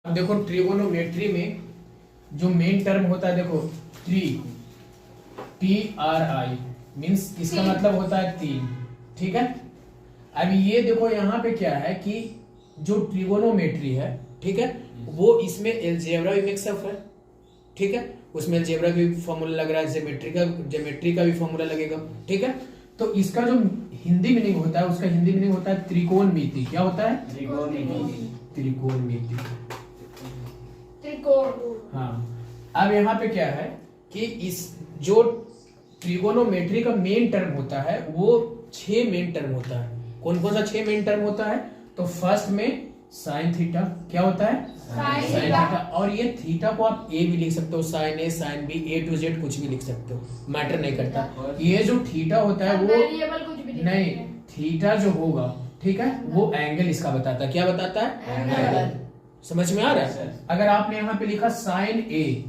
अब देखो ट्रिगोनोमेट्री में जो मेन टर्म होता है, देखो TRI मीन्स इसका मतलब होता है तीन। ठीक है, अब ये देखो यहाँ पे क्या है कि जो ट्रिगोनोमेट्री है, ठीक है, वो इसमें अलजेब्रा भी मिक्सअप है। ठीक है, उसमें अलजेब्रा का भी फॉर्मूला लग रहा है, ज्योमेट्री का भी फॉर्मूला लगेगा। ठीक है, तो इसका जो हिंदी मीनिंग होता है, उसका हिंदी मीनिंग होता है त्रिकोणमिति। क्या होता है? त्रिकोणमिति। हाँ, अब यहाँ पे क्या है कि इस जो ट्रिगोनोमेट्री का मेन टर्म होता है वो 6 मेन टर्म होता है। कौन कौन सा 6 मेन टर्म होता है? तो फर्स्ट में साइन थीटा। क्या होता है? Sine theta. और ये थीटा को आप ए भी लिख सकते हो, sine A, sine B, A to Z कुछ भी लिख सकते हो, मैटर नहीं करता। ये जो थीटा होता है वो नहीं, थीटा जो होगा, ठीक है, वो एंगल इसका बताता है। क्या बताता है? एंगल। समझ में आ रहा है? अगर आपने यहाँ पे लिखा साइन ए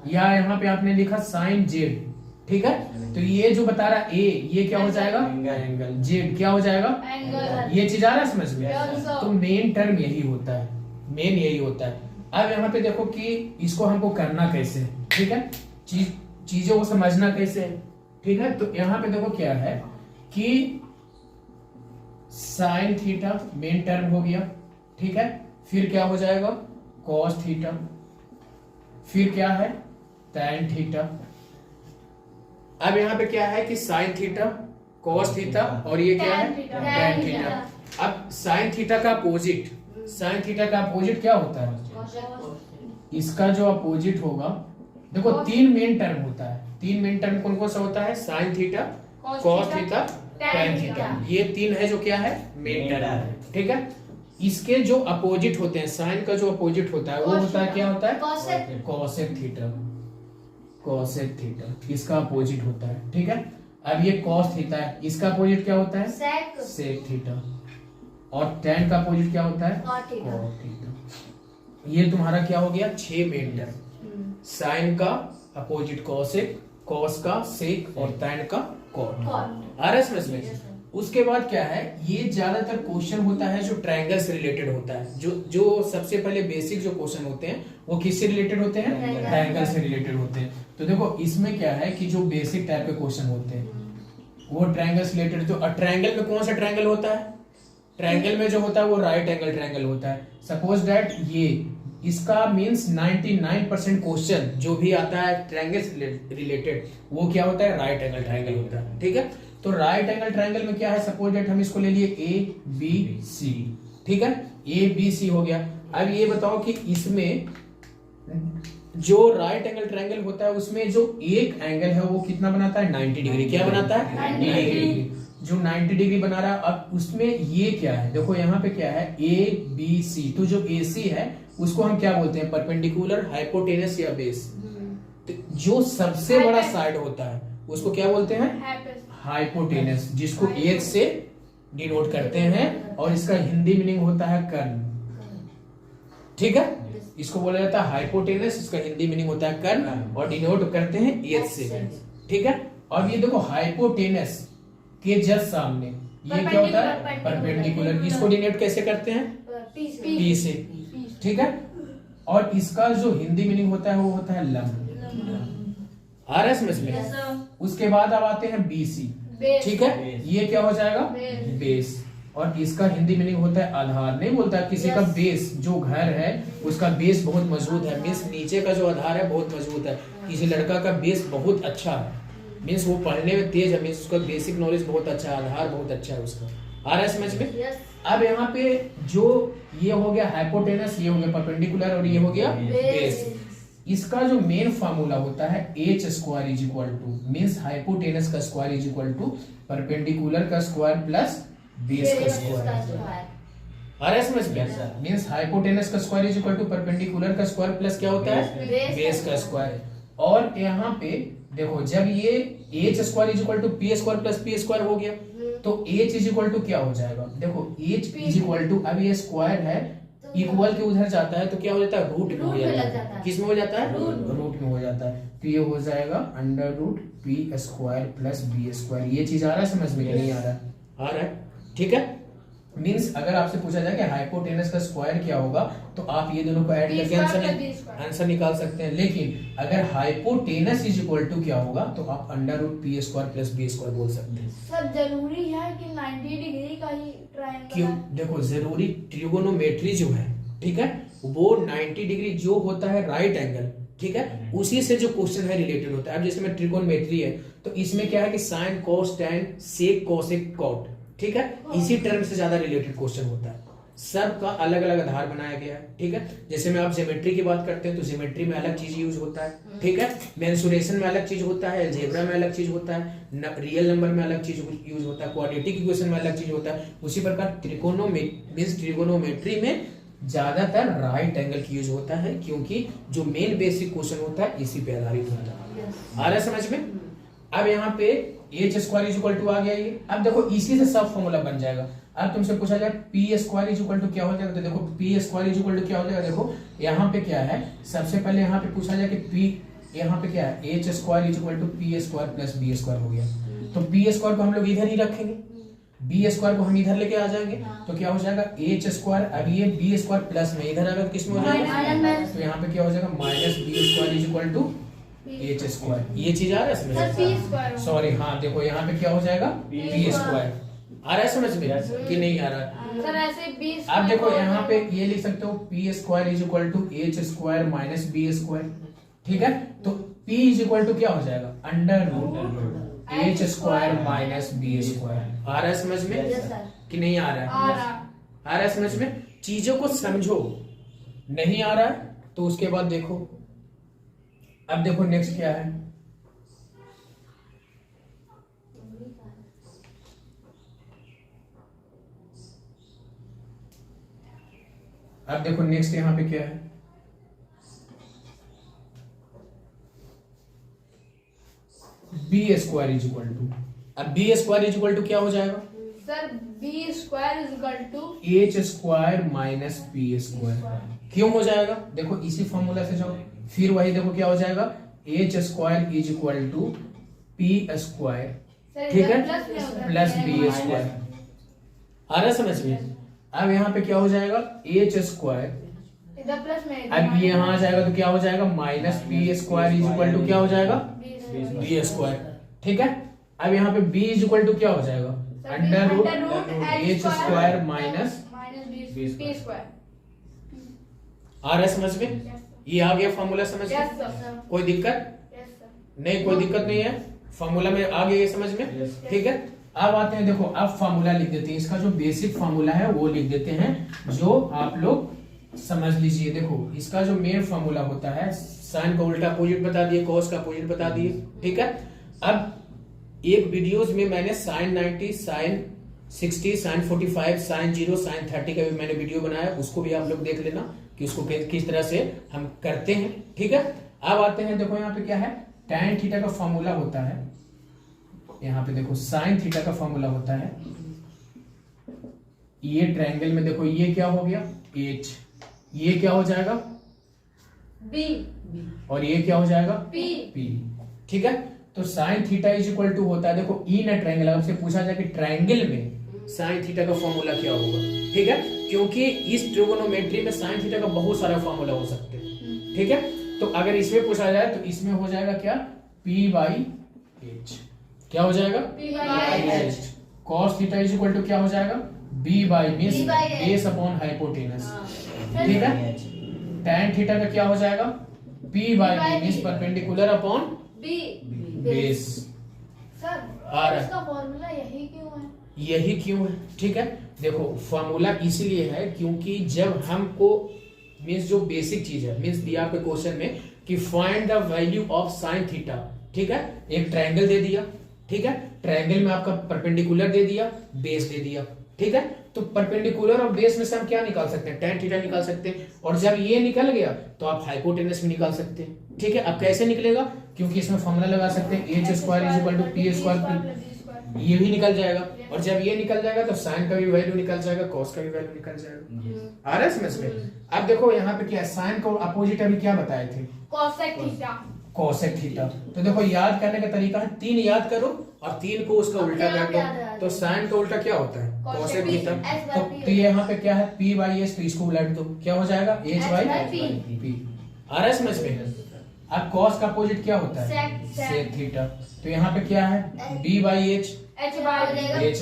या यहाँ पे आपने लिखा साइन जेड, ठीक है, तो ये जो बता रहा है ए, ये क्या हो जाएगा? एंगल। जेड क्या हो जाएगा? एंगल। ये चीज आ रहा है समझ में? तो मेन टर्म यही होता है, मेन यही होता है। अब यहाँ पे देखो कि इसको हमको करना कैसे, ठीक है, चीजों को समझना कैसे है। ठीक है, तो यहाँ पे देखो क्या है कि साइन थीटा मेन टर्म हो गया। ठीक है, फिर क्या हो जाएगा? Cos theta. फिर क्या है? Tan theta. अब यहाँ पे क्या है कि साइन थीटा, कॉस थीटा और ये क्या है? Tan theta. अब साइन थीटा का अपोजिट, साइन थीटा का अपोजिट क्या होता है? इसका जो अपोजिट होगा, देखो 3 मेन टर्म होता है। 3 मेन टर्म कौन कौन सा होता है? Sine theta, cos theta, tan theta. ये 3 है जो क्या है? Main term. ठीक है, इसके जो अपोजिट होते हैं, साइन का जो अपोजिट होता है वो होता है, क्या होता है? Cosec theta. कॉसेक थीटा इसका अपोजिट होता है। ठीक है, अब ये कॉस थीटा है, इसका अपोजिट क्या होता है? Sec theta. और टैन का अपोजिट क्या होता है? Cot theta. ये तुम्हारा क्या हो गया? 6 मेन टर्म। साइन का अपोजिट कॉसेक, कॉस का सेक और टैन का कॉट। आ रहा है समझ में? उसके बाद क्या है, ये ज्यादातर क्वेश्चन होता है जो ट्रायंगल से रिलेटेड होता है। जो सबसे पहले बेसिक जो क्वेश्चन होते हैं वो किससे रिलेटेड होते हैं? ट्रायंगल से रिलेटेड होते हैं। तो देखो इसमें क्या है कि जो बेसिक टाइप के क्वेश्चन होते हैं वो ट्रायंगल से रिलेटेड। तो ट्रायंगल में कौन सा ट्रायंगल होता है? ट्रायंगल में जो होता है वो राइट एंगल ट्रायंगल होता है। सपोज दैट ये इसका मीन्स 99% क्वेश्चन जो भी आता है ट्रायंगल से रिलेटेड वो क्या होता है? राइट एंगल ट्रायंगल होता है। ठीक है, तो राइट एंगल ट्रायंगल में क्या है? सपोज दैट हम इसको ले लिए ABC। ठीक है, ABC हो गया। अब ये बताओ कि इसमें जो राइट एंगल ट्रायंगल होता है उसमें जो एक एंगल है वो कितना बनाता है? 90 डिग्री। क्या बनाता है? 90 डिग्री। जो 90 डिग्री बना रहा है, अब उसमें ये क्या है? देखो यहाँ पे क्या है? ABC। तो जो AC है उसको हम क्या बोलते हैं? परपेंडिकुलर, हाइपोटेनस या बेस। तो जो सबसे बड़ा साइड होता है उसको क्या बोलते हैं? हाइपोटेनस, जिसको H से डिनोट करते हैं और इसका हिंदी मीनिंग होता है कर्ण। ठीक है, इसको बोला जाता है हाइपोटेनस, इसका हिंदी मीनिंग होता है कर्ण और डिनोट करते हैं H से। ठीक है, और ये देखो हाइपोटेनस के जस्ट सामने ये क्या होता है? परपेंडिकुलर। इसको डिनोट कैसे करते हैं? P से। ठीक है, और इसका जो हिंदी मीनिंग होता है वो होता है लंब। आ रहा है समझ में? उसके बाद अब आते हैं BC। ठीक है, ये क्या हो जाएगा? बेस। और इसका हिंदी मीनिंग होता है आधार। नहीं बोलता किसी का बेस, जो घर है उसका बेस बहुत मजबूत है, मीन्स नीचे का जो आधार है बहुत मजबूत है। किसी लड़का का बेस बहुत अच्छा है, मीन्स वो पढ़ने में तेज है, मीन्स उसका बेसिक नॉलेज बहुत अच्छा है, आधार बहुत अच्छा है उसका। आ रहा है समझ में? अब यहाँ पे जो ये हो गया हाइपोटेनस, ये हो गया परपेंडिकुलर और ये हो गया बेस। इसका जो मेन फार्मूला होता है H square is equal to, means hypotenuse का square is equal to perpendicular का स्क्वायर प्लस बेस का स्क्वायर। आ रहा है समझ में? मीन्स हाइपोटेनस का square is equal to perpendicular का स्क्वायर प्लस क्या होता है? बेस का स्क्वायर। और यहाँ पे देखो जब ये H square is equal to P square plus P square हो गया तो H इज इक्वल टू क्या हो जाएगा? देखो H इज इक्वल टू, अब ये स्क्वायर है, इक्वल के उधर जाता है तो क्या हो जाता है? रूट में हो जाता है। किस में हो जाता है? रूट में हो जाता है। तो ये हो जाएगा under root P square plus B square. ये चीज आ रहा है समझ में? नहीं आ रहा है? आ रहा है। ठीक है, मींस अगर आपसे पूछा जाए कि हाइपोटेनस का स्क्वायर क्या होगा तो आप ये दोनों को ऐड करके आंसर निकाल सकते हैं। लेकिन अगर हाइपोटेनस इज इक्वल टू क्या होगा तो आप under root P square plus B square बोल सकते हैं। सर जरूरी है कि 90 डिग्री का ही ट्रायंगल? क्यों? देखो जरूरी ट्रिगोनोमेट्री जो है, ठीक है, वो 90 डिग्री जो होता है राइट एंगल, ठीक है, उसी से जो क्वेश्चन है रिलेटेड होता है। अब जैसे में ट्रिगोनोमेट्री है तो इसमें क्या है कि sine cos tan sec cosec cot, ठीक है, इसी टर्म से ज्यादा रिलेटेड क्वेश्चन होता है। सबका अलग अलग आधार बनाया गया है, ठीक है। जैसे में आप ज्योमेट्री की बात करते हैं तो ज्योमेट्री में अलग चीज यूज होता है, ठीक है, मेंसुरेशन में अलग चीज होता है, अलजेब्रा में अलग चीज होता है, रियल नंबर में अलग चीज यूज होता है, क्वाड्रेटिक इक्वेशन में अलग चीज होता है। उसी प्रकार ट्रिगोनोमेट्री में ज्यादातर राइट एंगल की यूज होता है, क्योंकि जो मेन बेसिक क्वेश्चन होता है इसी पे आधारित होता है। आ रहा है समझ में? अब यहाँ पे H square is equal to आ गया ये। अब देखो इसी से सब फॉर्मूला बन जाएगा। अब तुमसे पूछा जाए P square is equal to क्या हो जाएगा, तो देखो P square is equal to क्या हो जाएगा। देखो यहाँ पे क्या है, सबसे पहले यहाँ पे पूछा जाए कि पी, यहाँ पे क्या है, H square is equal to P square plus B square हो गया। तो पी स्क्वायर को हम लोग इधर ही रखेंगे, बी स्क्वायर को हम इधर लेके आ जाएंगे, तो क्या हो जाएगा एच स्क्वायर। अब ये बी स्क्वायर प्लस में इधर अगर किस में हो जाएगा तो यहाँ पे क्या हो जाएगा minus B square is equal to H square. ये चीज आ रहा है समझ? सॉरी, हाँ देखो यहाँ पे क्या हो जाएगा पी स्क्वायर। आ रहा है समझ में कि नहीं आ रहा है? सर ऐसे बी आप देखो यहाँ पे ये लिख सकते हो P square is equal to H square minus B square, ठीक है। तो पी इज इक्वल टू क्या हो जाएगा under root H square minus B square. आ रहा है समझ में कि नहीं आ रहा है? आ रहा है समझ में? चीजों को समझो। नहीं आ रहा है तो उसके बाद देखो। अब देखो नेक्स्ट क्या है, अब देखो नेक्स्ट यहां पे क्या है, B square is equal to, अब B square is equal to क्या हो जाएगा sir? B square is equal to H square minus B square. क्यों हो जाएगा? देखो इसी फॉर्मूला से जाओ, फिर वही देखो क्या हो जाएगा H square is equal to P square, ठीक है, प्लस बी स्क्वायर। आ रहा समझ में? अब यहाँ पे क्या हो जाएगा एच स्क्वायर, इधर प्लस में, अब ये यहाँ आ जाएगा तो क्या हो जाएगा minus B square is equal to क्या हो जाएगा बी स्क्वायर, ठीक है। अब यहाँ पे बी इज इक्वल टू क्या हो जाएगा under root H square minus B square. आ रहा है समझ में? ये आ गया फॉर्मूला समझ में? कोई दिक्कत नहीं? कोई दिक्कत नहीं है, फॉर्मूला में आ गया ये समझ में, ठीक है। अब आते हैं, देखो अब फॉर्मूला लिख देते हैं, इसका जो बेसिक फॉर्मूला है वो लिख देते हैं, जो आप लोग समझ लीजिए। देखो इसका जो मेन फॉर्मूला होता है, साइन का उल्टा अपोजिट बता दिए, कॉस का अपोजिट बता दिए, ठीक है। अब एक वीडियोस में मैंने sine 90, sine 60, sine 45, sine 0, sine 30 का भी मैंने वीडियो बनाया, उसको भी आप लोग देख लेना कि उसको किस तरह से हम करते हैं, ठीक है। अब आते हैं, देखो यहाँ पे क्या है, tan थीटा का फॉर्मूला होता है, यहाँ पे देखो साइन थीटा का फॉर्मूला होता है। ये ट्रायंगल में देखो ये क्या हो गया h, ये क्या हो जाएगा b, और ये क्या हो जाएगा p, ठीक है। तो sine theta is equal to होता है, देखो इन अ ट्रायंगल, आपसे पूछा जाए कि ट्रायंगल में साइन थीटा का फॉर्मूला क्या होगा, ठीक है, क्योंकि इस ट्रिगोनोमेट्री में साइन थीटा का बहुत सारा फॉर्मूला हो सकते हैं, ठीक है। तो अगर इसमें पूछा जाए तो इसमें हो जाएगा क्या p बाई h, क्या हो जाएगा p by h। cos theta is equal to क्या हो जाएगा b by means base upon hypotenuse, ठीक है। tan थीटा का क्या हो जाएगा p by b means perpendicular upon b base. Sir आ रहा इसका फॉर्मूला यही क्यों है? यही क्यों है, ठीक है। देखो फॉर्मूला इसलिए है क्योंकि जब हमको मींस जो बेसिक चीज है, मींस दिया आपके क्वेश्चन में कि find the value of sine theta, ठीक है, एक ट्रायंगल दे दिया, ठीक है, ट्रायंगल में आपका परपेंडिकुलर दे दिया, बेस दे दिया, ठीक है। तो परपेंडिकुलर और बेस में से हम क्या निकाल सकते हैं, tan थीटा निकाल सकते हैं, और जब ये निकल गया तो आप हाइपोटेनस में निकाल सकते हैं, ठीक है। अब कैसे निकलेगा, क्योंकि इसमें फॉर्मूला लगा सकते हैं H square is equal to P square, ये भी निकल जाएगा, और जब ये निकल जाएगा तो साइन का भी वैल्यू निकल जाएगा, कॉस का भी वैल्यू निकल जाएगा। आ रहा है समझ में? अब देखो यहाँ पे क्या है, साइन को अपोजिट अभी क्या बताए थे कोसेक थीटा, कोसेक थीटा। तो देखो याद करने का तरीका है, 3 याद करो और 3 को उसका उल्टा कर दो, तो साइन का उल्टा क्या होता है? Cosec theta. तो P यहाँ पे क्या है? P बाई एस, तो इसको उलट दो, क्या हो जाएगा? H by P। आ रहा है समझ में? अब कॉस का अपोजिट क्या होता है? Sec theta. तो यहाँ पे क्या है? B by H, H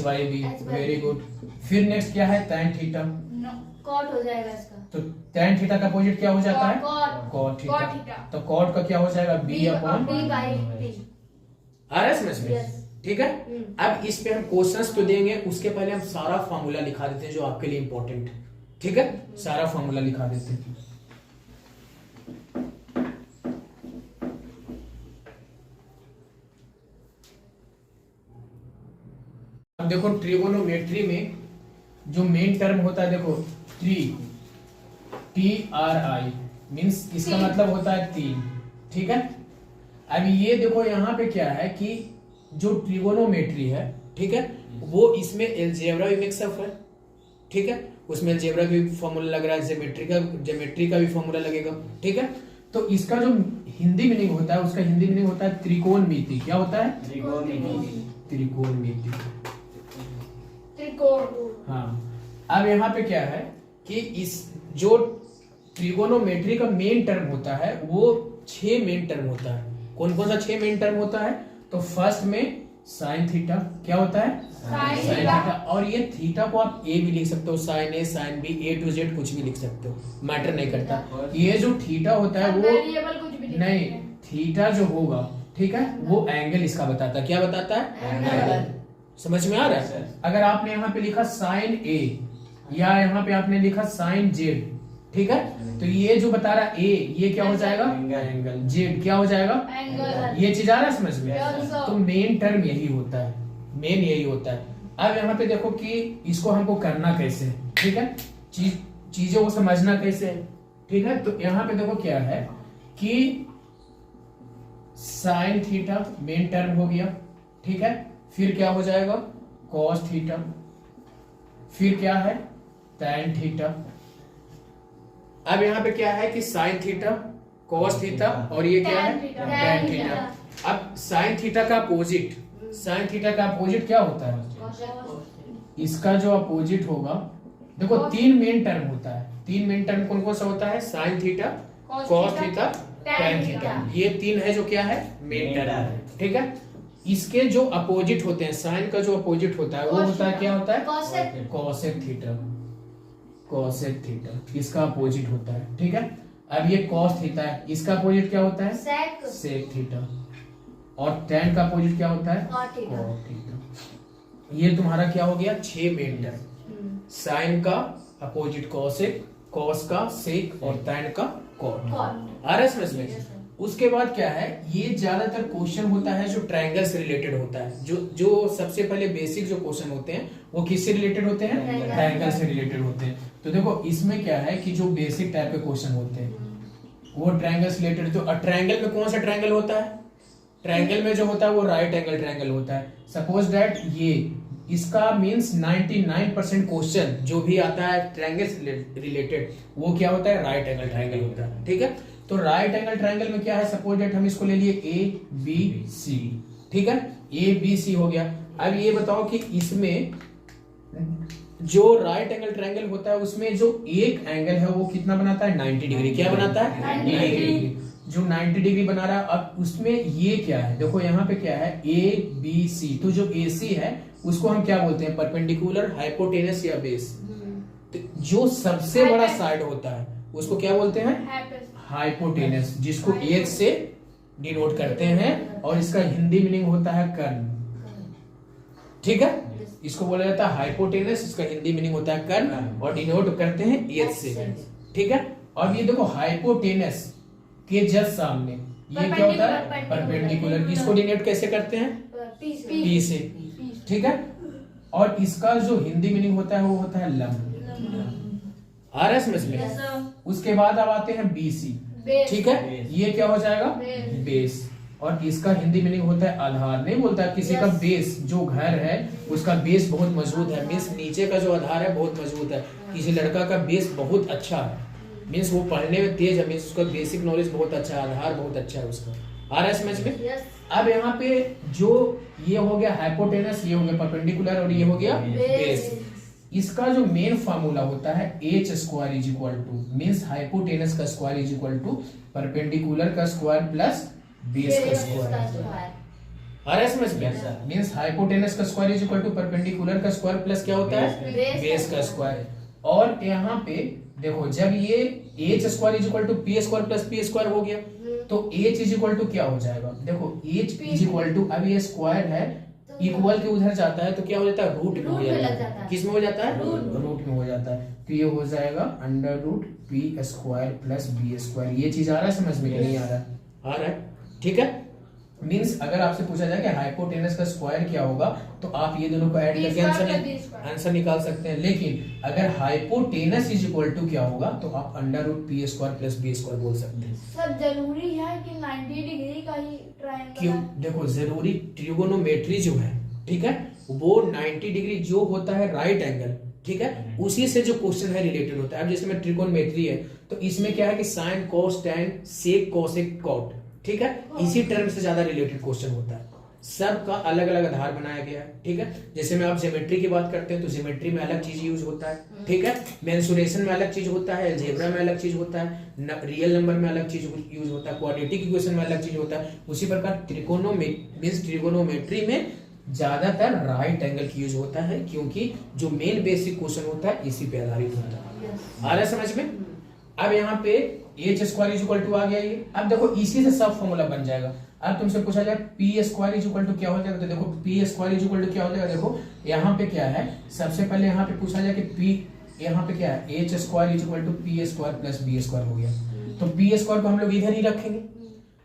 by B. Very good. फिर नेक्स्ट क्या है? tan theta. कॉट हो जाएगा इसका। तो tan थीटा का अपोजिट क्या हो जाता है? Cot cot theta. थीटा। तो cot का क्या हो जाएगा? B upon. B by P। आ रहा है समझ में? Yes. ठीक है। अब इस पे हम क्वेश्चंस तो देंगे, उसके पहले हम सारा फॉर्मूला लिखा देते हैं जो आपके लिए इंपॉर्टेंट है। ठीक है, सारा फॉर्मूला लिखा देते हैं। अब देखो ट्रिगोनोमेट्री में जो मेन टर्म होता है, देखो TRI मींस इसका मतलब होता है 3। ठीक है। अब ये देखो यहाँ पे क्या है कि जो ट्रिगोनोमेट्री है, ठीक है, वो इसमें अलजेब्रा भी मिक्सअप है। ठीक है, उसमें अलजेब्रा भी फॉर्मूला लग रहा है, ज्योमेट्री का भी फॉर्मूला लगेगा। ठीक है, तो इसका जो हिंदी मीनिंग होता है, उसका हिंदी मीनिंग होता है त्रिकोणमिति। क्या होता है? त्रिकोणमिति। हाँ। अब यहाँ पे क्या है कि इस जो ट्रिगोनोमेट्री का मेन टर्म होता है वो 6 मेन टर्म होता है। कौन कौन सा 6 मेन टर्म होता है? तो फर्स्ट में साइन थीटा। क्या होता है? Sine theta. और ये थीटा को आप ए भी लिख सकते हो, sine A, sine B, A to Z कुछ भी लिख सकते हो, मैटर नहीं करता। ये जो थीटा होता है वो वेरिएबल कुछ भी नहीं, थीटा जो होगा, ठीक है, वो एंगल इसका बताता है। क्या बताता है? एंगल। समझ में आ रहा है? अगर आपने यहाँ पे लिखा साइन ए या यहाँ पे आपने लिखा साइन जेड, ठीक है, तो ये जो बता रहा है ए, ये क्या हो जाएगा? एंगल। जेड क्या हो जाएगा? एंगल। ये चीज आ रहा है समझ में? Yes, sir. तो मेन टर्म यही होता है, मेन यही होता है। अब यहाँ पे देखो कि इसको हमको करना कैसे है। ठीक है, चीजों को समझना कैसे है। ठीक है, तो यहाँ पे देखो क्या है कि साइन थीटा मेन टर्म हो गया। ठीक है, फिर क्या हो जाएगा? Cos theta. फिर क्या है? tan theta. अब यहाँ पे क्या है कि साइन थीटा, कॉस थीटा और ये क्या है? tan theta. अब साइन थीटा का अपोजिट, साइन थीटा का अपोजिट क्या होता है? इसका जो अपोजिट होगा, देखो 3 मेन टर्म होता है। 3 मेन टर्म कौन कौन सा होता है? Sine theta, cos theta, tan theta. ये 3 है जो क्या है? Main term. ठीक है, इसके जो अपोजिट होते हैं, साइन का जो अपोजिट होता है वो होता है, क्या होता है? Cosec theta. कोसेक थीटा इसका अपोजिट होता है। ठीक है, अब ये कॉस थीटा है, इसका अपोजिट क्या होता है? Sec theta. और tan का अपोजिट क्या होता है? Cot theta. Cot theta. ये तुम्हारा क्या हो गया? 6 मेन टर्म। साइन का अपोजिट कोसेक, कॉस का सेक और tan का कॉट। आ रहा है समझ में? उसके बाद क्या है, ये ज्यादातर क्वेश्चन होता है जो ट्रायंगल से रिलेटेड होता है। जो सबसे पहले बेसिक जो क्वेश्चन होते हैं वो किससे रिलेटेड होते हैं? ट्रायंगल से रिलेटेड होते हैं। तो देखो इसमें क्या है कि जो बेसिक टाइप के क्वेश्चन होते हैं वो ट्रायंगल से रिलेटेड। तो ट्रायंगल में कौन सा ट्रायंगल होता है? ट्रायंगल में जो होता है वो राइट एंगल ट्रायंगल होता है। सपोज दैट ये इसका मींस 99% क्वेश्चन जो भी आता है ट्रायंगल से रिलेटेड वो क्या होता है? राइट एंगल ट्रायंगल होता है। ठीक है, तो राइट एंगल ट्रायंगल में क्या है? सपोज दैट हम इसको ले लिए ABC। ठीक है, ABC हो गया। अब ये बताओ कि इसमें जो राइट एंगल ट्रायंगल होता है उसमें जो एक एंगल है वो कितना बनाता है? 90 डिग्री। क्या बनाता है? 90 डिग्री। जो 90 डिग्री बना रहा है, अब उसमें ये क्या है? देखो यहाँ पे क्या है? ABC। तो जो AC है उसको हम क्या बोलते हैं? परपेंडिकुलर, हाइपोटेनस या बेस। तो जो सबसे बड़ा साइड होता है उसको क्या बोलते हैं? हाइपोटेनस, जिसको H से डिनोट करते हैं और इसका हिंदी मीनिंग होता है कर्ण। ठीक है, इसको बोला जाता है हाइपोटेनस, इसका हिंदी मीनिंग होता है कर्ण और डिनोट करते हैं H से। ठीक है, और ये देखो हाइपोटेनस के जस्ट सामने ये क्या होता है? परपेंडिकुलर। इसको डिनोट कैसे करते हैं? P से। ठीक है, और इसका जो हिंदी मीनिंग होता है वो होता है लंब। आ रहा है समझ में? उसके बाद अब आते हैं BC। ठीक है, ये क्या हो जाएगा? बेस। और इसका हिंदी मीनिंग होता है आधार। नहीं बोलता किसी का बेस, जो घर है उसका बेस बहुत मजबूत है, मीन्स नीचे का जो आधार है बहुत मजबूत है। किसी लड़का का बेस बहुत अच्छा है, मीन्स वो पढ़ने में तेज है, मीन्स उसका बेसिक नॉलेज बहुत अच्छा है, आधार बहुत अच्छा है उसका। आ रहा है समझ में? यस अब यहाँ पे जो ये हो गया हाइपोटेनस, ये हो गया परपेंडिकुलर और ये हो गया बेस। इसका जो मेन फार्मूला होता है H square is equal to means hypotenuse का square is equal to perpendicular का स्क्वायर प्लस बेस का स्क्वायर। आ रहा है समझ में? मीन्स हाइपोटेनस का square is equal to perpendicular का स्क्वायर प्लस क्या होता है बेस का स्क्वायर। और यहाँ पे देखो जब ये H square is equal to P square plus P square हो गया तो एच इज इक्वल टू क्या हो जाएगा? देखो एच इज इक्वल टू, अब ये स्क्वायर है इक्वल के उधर जाता है तो क्या हो जाता है रूट में हो जाता है। किस में हो जाता है? रूट में हो जाता है। तो ये हो जाएगा under root P square plus B square. ये चीज आ रहा है समझ में कि नहीं आ रहा है? आ रहा है, ठीक है। मींस अगर आपसे पूछा जाए कि हाइपोटेनस का स्क्वायर क्या होगा तो आप ये दोनों को ऐड करके आंसर निकाल सकते हैं। लेकिन अगर हाइपोटेनस इज इक्वल टू क्या होगा तो आप under root P square plus B square बोल सकते हैं। सर जरूरी है कि 90 डिग्री का ही ट्रायंगल? क्यों? देखो जरूरी ट्रिगोनोमेट्री जो है, ठीक है, वो 90 डिग्री जो होता है राइट एंगल, ठीक है, उसी से जो क्वेश्चन है रिलेटेड होता है। अब जैसे में ट्रिगोनोमेट्री है तो इसमें क्या है कि sine cos tan sec cosec cot, ठीक है, इसी टर्म से ज्यादा रिलेटेड क्वेश्चन होता है। सबका अलग अलग आधार बनाया गया है, ठीक है। जैसे में आप ज्योमेट्री की बात करते हैं तो ज्योमेट्री में अलग चीज यूज होता है, ठीक है, मेंसुरेशन में अलग चीज होता है, अलजेब्रा में अलग चीज होता है, रियल नंबर में अलग चीज यूज होता है, क्वाड्रेटिक इक्वेशन में अलग चीज होता है। उसी प्रकार ट्रिगोनोमेट्री में ज्यादातर राइट एंगल की यूज होता है क्योंकि जो मेन बेसिक क्वेश्चन होता है इसी पे आधारित होता है। आ रहा है समझ में? अब यहाँ पे H square is equal to आ गया ये। अब देखो इसी से सब फॉर्मूला बन जाएगा। अब तुमसे पूछा जाए P square is equal to क्या हो जाएगा तो देखो P square is equal to क्या हो जाएगा। देखो यहाँ पे क्या है, सबसे पहले यहाँ पे पूछा जाए कि पी, यहाँ पे क्या है H square is equal to P square plus B square हो गया। तो पी स्क्वायर को हम लोग इधर ही रखेंगे,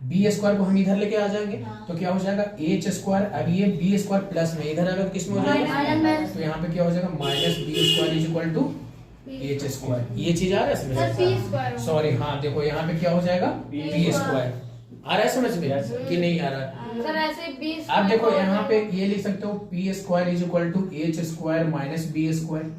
बी स्क्वायर को हम इधर लेके आ जाएंगे तो क्या हो जाएगा एच स्क्वायर। अब ये बी स्क्वायर प्लस में इधर आएगा तो किसमें हो जाएगा? तो यहाँ पे क्या हो जाएगा minus B square is equal to H square. ये चीज आ रहा है समझ? सॉरी, हाँ देखो यहाँ पे क्या हो जाएगा पी स्क्वायर। आ रहा है समझ में कि नहीं आ रहा है? सर ऐसे बी आप देखो यहाँ पे ये लिख सकते हो P square is equal to H square minus B square,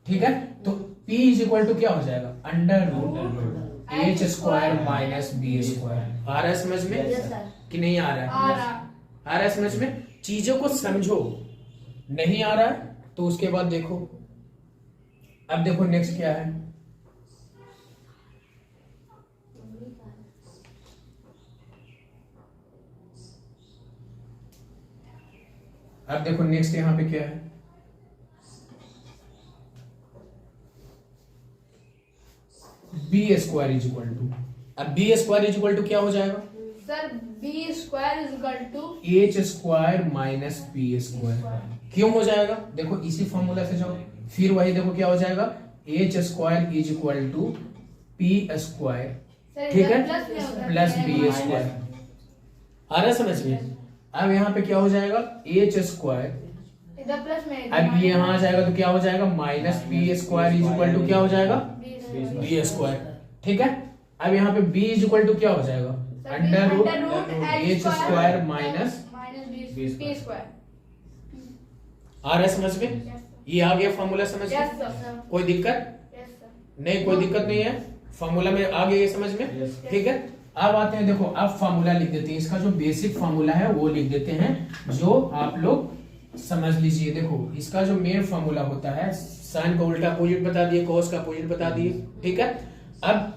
ठीक है। तो पी इज इक्वल टू क्या हो जाएगा under root H square minus B square. आ रहा है समझ में कि नहीं आ रहा है? आ रहा है समझ में? चीजों को समझो। नहीं आ रहा है तो उसके बाद देखो। अब देखो नेक्स्ट क्या है, अब देखो नेक्स्ट यहां पे क्या है, B square is equal to. अब B square is equal to क्या हो जाएगा sir? B square is equal to H square minus P square. क्यों हो जाएगा? देखो इसी फॉर्मूला से जाओ, फिर वही देखो क्या हो जाएगा H square is equal to P square, ठीक है, प्लस बी स्क्वायर। आ रहा है समझ में? अब यहाँ पे क्या हो जाएगा एच स्क्वायर, इधर प्लस में, अब ये यहाँ आ जाएगा तो क्या हो जाएगा minus P square is equal to क्या हो जाएगा बी स्क्वायर, ठीक है। अब यहाँ पे बी इज इक्वल टू क्या हो जाएगा under root H square minus B square. आ रहा है समझ में? ये आ गया फॉर्मूला समझ में? कोई दिक्कत नहीं? कोई दिक्कत नहीं है, फॉर्मूला में आ गया ये समझ में, ठीक है। अब आते हैं, देखो अब फॉर्मूला लिख देते हैं, इसका जो बेसिक फॉर्मूला है वो लिख देते हैं जो आप लोग समझ लीजिए। देखो इसका जो मेन फॉर्मूला होता है, साइन का उल्टा अपोजिट बता दिए, कॉस का अपोजिट बता दिए, ठीक है। अब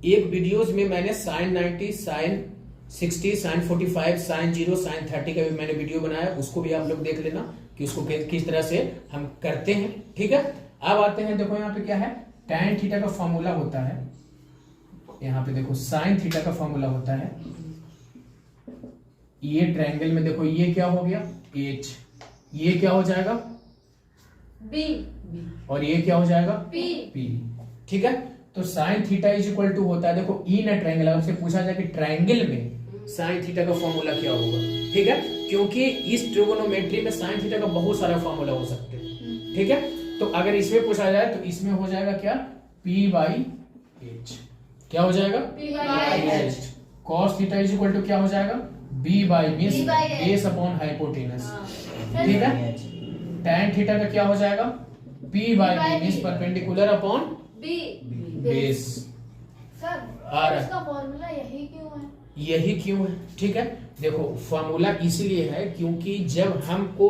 एक वीडियोस में मैंने sine 90, sine 60, sine 45, sine 0, sine 30 का भी मैंने वीडियो बनाया, उसको भी आप लोग देख लेना कि उसको किस तरह से हम करते हैं, ठीक है। अब आते हैं, देखो यहाँ पे क्या है tan थीटा का फॉर्मूला होता है। यहाँ पे देखो साइन थीटा का फॉर्मूला होता है, ये ट्रायंगल में देखो ये क्या हो गया h, ये क्या हो जाएगा b, और ये क्या हो जाएगा p, ठीक है। तो sine theta is equal to होता है, देखो इन ए ट्रायंगल, आपसे पूछा जाए कि ट्रायंगल में साइन थीटा का फॉर्मूला क्या होगा, ठीक है, क्योंकि इस ट्रिगोनोमेट्री में साइन थीटा का बहुत सारा फॉर्मूला हो सकते हैं, ठीक है। तो अगर इसमें पूछा जाए तो इसमें हो जाएगा क्या p बाई h, क्या हो जाएगा p by h। cos theta is equal to क्या हो जाएगा b by means base upon hypotenuse, ठीक है। tan थीटा का क्या हो जाएगा p by b means perpendicular upon b base. Sir आ रहा है। इसका फॉर्मूला यही क्यों है? यही क्यों है, ठीक है। देखो फॉर्मूला इसलिए है क्योंकि जब हमको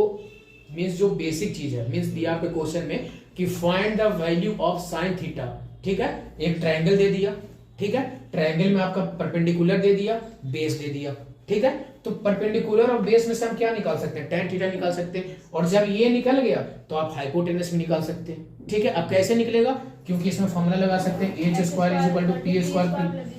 मीन्स जो बेसिक चीज है, मीन्स दिया आपके क्वेश्चन में कि find the value of sine theta, ठीक है। एक ट्रायंगल दे दिया, ठीक है, ट्रायंगल में आपका परपेंडिकुलर दे दिया, बेस दे दिया, ठीक है। तो परपेंडिकुलर और बेस में से हम क्या निकाल सकते हैं, tan थीटा निकाल सकते हैं। और जब ये निकल गया तो आप हाइपोटेनस भी निकाल सकते हैं, ठीक है। अब कैसे निकलेगा, क्योंकि इसमें फॉर्मूला लगा सकते हैं h square is equal to P square,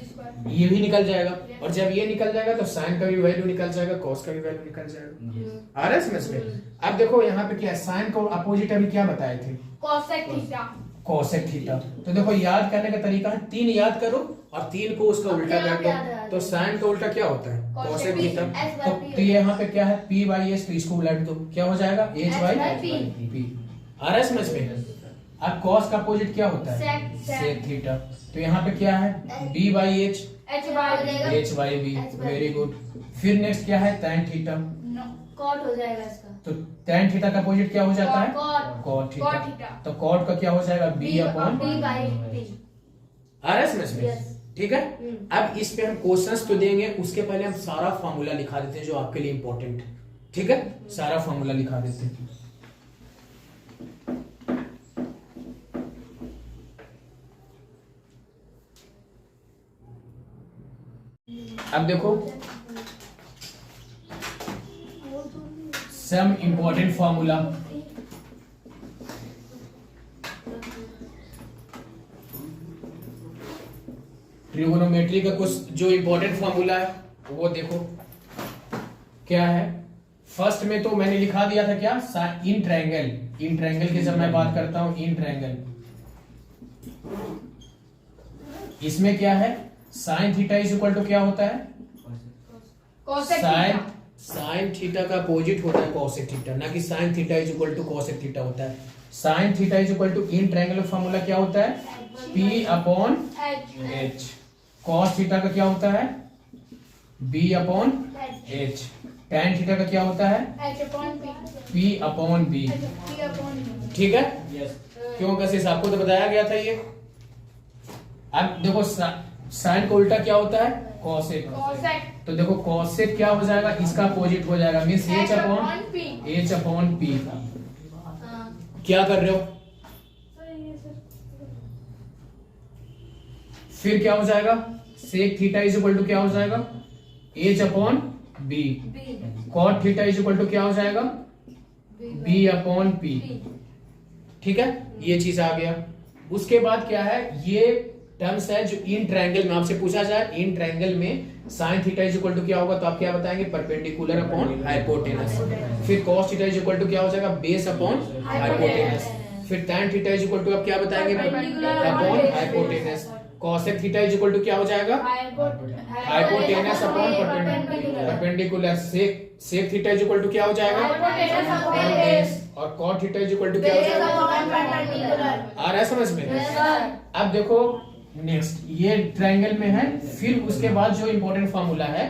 ये भी निकल जाएगा। और जब ये निकल जाएगा तो साइन का भी वैल्यू निकल जाएगा, कॉस का भी वैल्यू निकल जाएगा। आ रहा है समझ में। अब देखो यहाँ पे क्या है, साइन को अपोजिट अभी क्या बताए थे, कोसेक थीटा। Cosec theta. तो देखो याद करने का तरीका है, 3 याद करो और 3 को उसका उल्टा कर दो। तो साइन का उल्टा क्या होता है, कोसेक थीटा। तो यहाँ पे क्या है, p बाई एस, तो इसको उलट दो, क्या हो जाएगा h बाई p। आ रहा है समझ में। अब कॉस का अपोजिट क्या होता है, सेक थीटा। तो यहाँ पे क्या है, b by h, h by b। Very good. फिर नेक्स्ट क्या है, tan थीटा। कॉट हो जाएगा इसका। तो tan थीटा का अपोजिट क्या हो जाता है, कॉट। cot theta. तो cot का क्या हो जाएगा, b upon b by p। आ रहा है समझ में, ठीक है। अब इस पे हम क्वेश्चंस तो देंगे, उसके पहले हम सारा फॉर्मूला लिखा देते हैं जो आपके लिए इंपॉर्टेंट है, ठीक है। सारा फॉर्मूला लिखा देते हैं। अब देखो सम इंपॉर्टेंट फॉर्मूला। ट्रिगोनोमेट्री का कुछ जो इंपॉर्टेंट फॉर्मूला है वो देखो क्या है। फर्स्ट में तो मैंने लिखा दिया था क्या, इन ट्रायंगल। इन ट्रायंगल की जब मैं बात करता हूं, इन ट्रायंगल, इसमें क्या है, sine theta is equal to क्या होता है, साइन थीटा का अपोजिट होता है कोसेक थीटा, ना कि sine theta is equal to cosec theta होता है। Sine theta is equal to in triangle formula क्या होता है, p upon h। Cos theta का क्या होता है, b upon h। tan theta का क्या होता है, p अपॉन b। ठीक है, क्यों कैसे आपको तो बताया गया था ये। अब देखो साइन का उल्टा क्या होता है, कॉसेक। तो देखो कॉसेक क्या हो जाएगा, इसका अपोजिट हो जाएगा, मींस h अपॉन p। क्या कर रहे हो, फिर क्या हो जाएगा, sec theta is equal to क्या हो जाएगा, h upon b। Cot theta is equal to क्या हो जाएगा, b अपॉन p। ठीक है, ये चीज आ गया। उसके बाद क्या है, ये टर्म्स है जो इन ट्रायंगल में आपसे पूछा जाए, इन ट्रायंगल में sine theta is equal to क्या होगा, तो आप क्या बताएंगे, परपेंडिकुलर अपॉन हाइपोटेनस। फिर cos theta is equal to क्या हो जाएगा, बेस अपॉन हाइपोटेनस। फिर tan theta is equal to आप क्या बताएंगे, upon hypotenuse. Cosec theta is equal to क्या हो जाएगा, hypotenuse upon perpendicular. Sec theta is equal to क्या हो जाएगा, और cot theta is equal to क्या हो जाएगा, आ रहा है समझ में। अब देखो नेक्स्ट, ये ट्रायंगल में है। फिर उसके बाद जो इंपॉर्टेंट फॉर्मूला है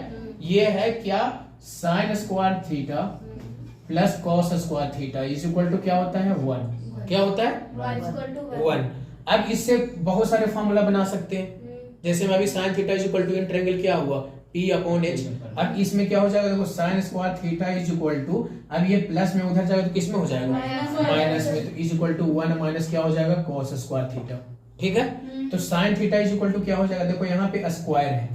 ये है क्या, sine square theta plus cos square theta is equal to क्या होता है, 1। क्या होता है, 1। अब इससे बहुत सारे फॉर्मूला बना सकते हैं, जैसे मैं अभी sine theta is equal to in triangle क्या हुआ, p अपॉन h। अब इसमें क्या हो जाएगा, देखो sine square theta is equal to, अब ये प्लस में उधर जाएगा तो किस में हो जाएगा, माइनस में। तो इज इक्वल टू 1 माइनस क्या हो जाएगा, cos स्क्वायर थीटा। ठीक है, तो sine theta is equal to क्या हो जाएगा, देखो यहाँ पे स्क्वायर है,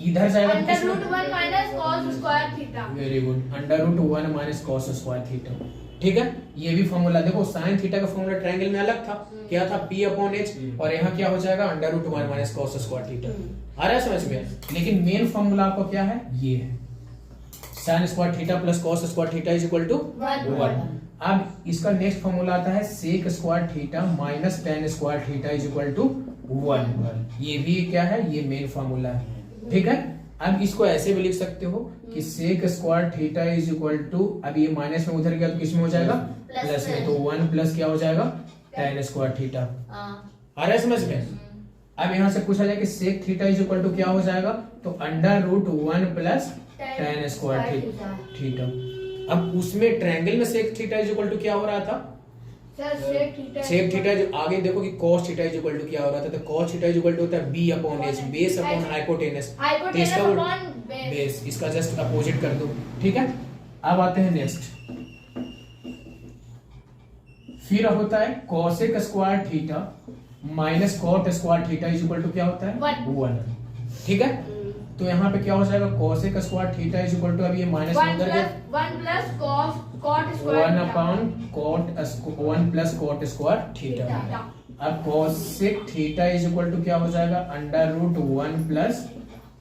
इधर जाएगा √1 minus cos square theta. Very good, √1 minus cos square theta. ठीक है, ये भी फॉर्मूला देखो, साइन थीटा का फॉर्मूला ट्रायंगल में अलग था, क्या था, p अपॉन h, और यहाँ क्या हो जाएगा, √1 माइनस cos स्क्वायर थीटा। आ रहा है समझ में। लेकिन मेन फॉर्मूला आपको क्या है, ये है, sine square theta plus cos square theta is equal to 1। अब इसका नेक्स्ट फॉर्मूला आता है sec square theta minus tan square theta is equal to 1। ये भी क्या है, ये मेन फॉर्मूला है। ठीक है, अब इसको ऐसे भी लिख सकते हो कि sec square theta is equal to, अब ये माइनस में उधर गया तो किस में हो जाएगा, प्लस में। तो 1 प्लस क्या हो जाएगा, tan स्क्वायर थीटा। आ रहा है समझ में। अब यहाँ से पूछा जाए कि sec theta is equal to क्या हो जाएगा, तो √1 प्लस tan स्क्वायर थीटा। अब उसमें ट्रायंगल में sec theta is equal to क्या हो रहा था, sir sec theta sec theta जो आगे देखो कि cos theta is equal to क्या हो रहा था, तो cos theta is equal to होता है b upon h, base upon hypotenuse, hypotenuse इसका अपॉन बेस, इसका जस्ट अपोजिट कर दो। ठीक है, अब आते हैं नेक्स्ट, फिर होता है cosec square theta minus cot square theta is equal to क्या होता है 1। ठीक है, तो यहाँ पे क्या हो जाएगा cosec square theta is equal to, अब ये माइनस में उधर गया 1 plus cot square 1 upon cot 1 plus cot square theta. अब cosec theta is equal to क्या हो जाएगा under root 1 plus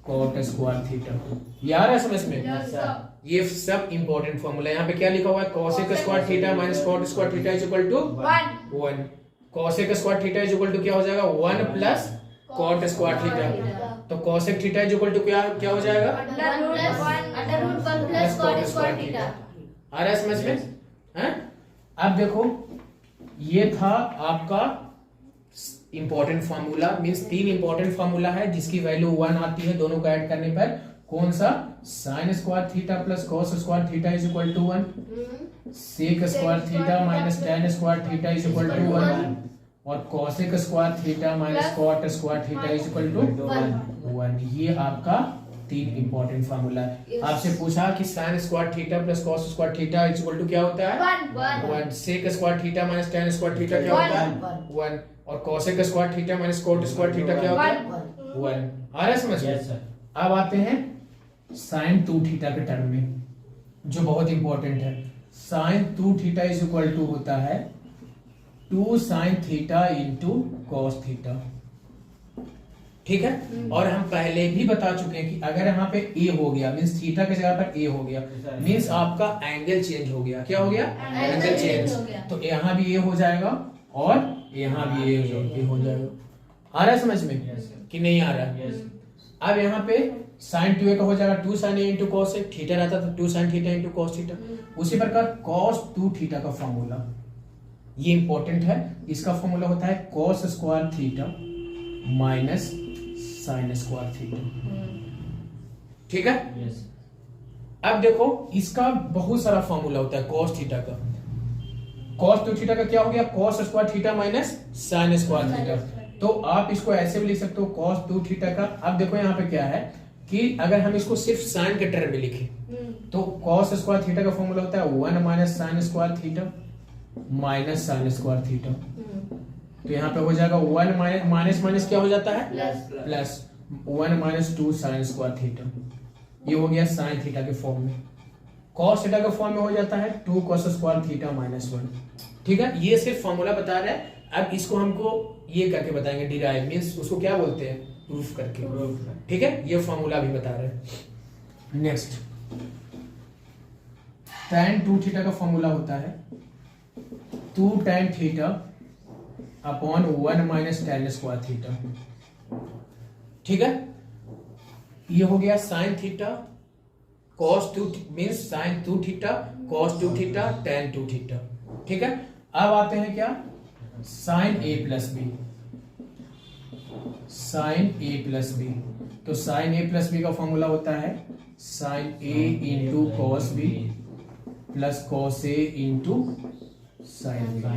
cot square theta. यार है समझ में? Yes, sir. ये सब इंपॉर्टेंट फॉर्मूला, यहाँ पे क्या लिखा हुआ है cosec square theta minus cot square theta is equal to 1। cosec square theta is equal to क्या हो जाएगा 1 प्लस cot स्क्वायर थीटा। तो cosec theta is equal to क्या क्या हो जाएगा under root 1 plus cot square theta. आ रहा है समझ में? हैं? अब देखो ये था आपका important formula, means 3 important formula है जिसकी वैल्यू 1 आती है दोनों को ऐड करने पर। कौन सा? sin square theta plus cos square theta is equal to 1, sec square theta minus tan square theta is equal to 1, और cosec square theta minus cot square theta is equal to 1। ये आपका 3 important formula है। आपसे पूछा कि sin square theta plus cos square theta is equal to क्या होता है 1, sec square theta minus tan square theta क्या होता है 1, और cosec square theta minus cot square theta क्या होता है 1। आ रहा है समझ में? अब आते हैं sin 2 थीटा के टर्म में, जो बहुत इंपॉर्टेंट है। sin 2 theta is equal to होता है 2 sin theta into cos theta. ठीक है, और हम पहले भी बता चुके हैं कि अगर यहाँ पे a हो गया मींस थीटा की जगह पर a हो गया मींस आपका एंगल चेंज हो गया। क्या हो गया? Angle change. तो यहाँ भी a हो जाएगा और यहाँ भी a हो जाएगा। आ रहा है समझ में कि नहीं आ रहा? अब यहाँ पे sin 2a का हो जाएगा 2 sin a into cos a, theta रहता था 2 sin theta into cos theta. उसी प्रकार cos 2 थीटा का फॉर्मूला ये इंपॉर्टेंट है, इसका फॉर्मूला होता है cos square theta minus sin square theta. ठीक है, अब देखो इसका बहुत सारा फॉर्मूला होता है cos थीटा का। cos 2 थीटा का क्या हो गया cos square theta minus sin square theta. तो आप इसको ऐसे भी लिख सकते हो cos 2 थीटा का। अब देखो यहाँ पे क्या है कि अगर हम इसको सिर्फ sin के टर्म में लिखें तो cos स्क्वायर थीटा का फॉर्मूला होता है 1 minus sin square theta minus sin square theta. तो यहाँ पे हो जाएगा 1 माइनस माइनस क्या हो जाता है plus 1 minus 2 sin square theta. ये हो गया sin थीटा के फॉर्म में। cos थीटा के फॉर्म में हो जाता है 2 cos स्क्वायर थीटा माइनस 1। ठीक है, ये सिर्फ फॉर्मूला बता रहा है। अब इसको हमको ये करके बताएंगे डिराइव मींस उसको क्या बोलते हैं प्रूफ करके। ठीक है, ये फॉर्मूला भी बता रहे हैं। नेक्स्ट tan 2 थीटा का फॉर्मूला होता है 2 tan theta upon 1 minus tan square theta. ठीक है, ये हो गया sin theta cos 2 means sin 2 theta cos 2 theta tan 2 theta. ठीक है, अब आते हैं क्या sin a plus B. sin a plus B, तो sin a प्लस बी का फॉर्मूला होता है sin a into cos b plus cos a into sin b।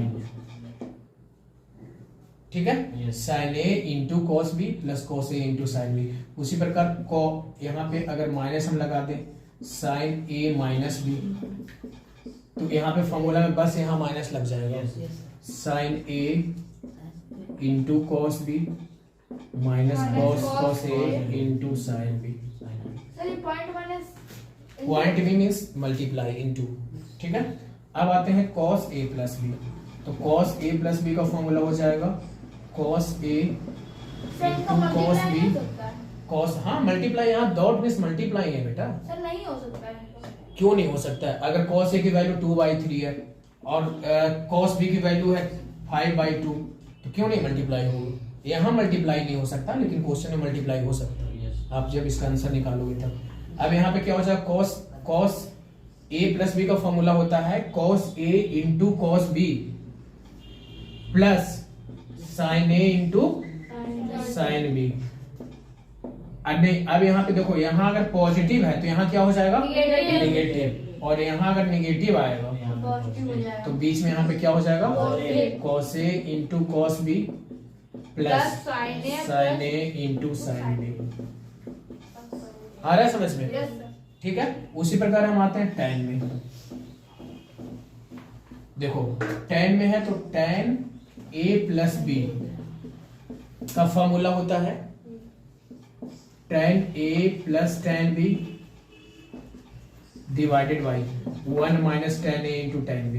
ठीक है, sin a into cos b plus cos a into sin b। उसी प्रकार यहाँ पे अगर माइनस हम लगा दें sin a माइनस b, तो यहाँ पे फॉर्मूला में बस यहाँ माइनस लग जाएगा sin a into cos b minus cos a into sin b। Point b means multiply into. ठीक है, अब आते हैं cos a प्लस b। तो cos a प्लस b का फॉर्मूला हो जाएगा cos a into cos b cos, हाँ मल्टीप्लाई, यहाँ डॉट मीन्स मल्टीप्लाई है बेटा। सर नहीं हो सकता है। क्यों नहीं हो सकता है? अगर cos a की वैल्यू 2/3 है और cos b की वैल्यू है 5/2 तो क्यों नहीं मल्टीप्लाई होगा? यहाँ मल्टीप्लाई नहीं हो सकता लेकिन क्वेश्चन में मल्टीप्लाई हो सकता है आप जब इसका आंसर निकालोगे तब। अब यहाँ पे क्या हो जाएगा cos a प्लस b का फॉर्मूला होता है cos a into cos b plus sin a into sin b। अब यहाँ पे देखो, यहाँ अगर पॉजिटिव है तो यहाँ क्या हो जाएगा नेगेटिव, और यहाँ अगर नेगेटिव आएगा पॉजिटिव हो जाएगा। तो बीच में यहाँ पे क्या हो जाएगा, Cos A। cos A into cos B plus sin A sin A into sin B। आ रहा है समझ में? Yes sir. ठीक है। उसी प्रकार हम आते हैं tan में। देखो tan में है तो tan A प्लस B का फॉर्मूला होता है tan A plus tan B divided by 1 minus tan A into tan B।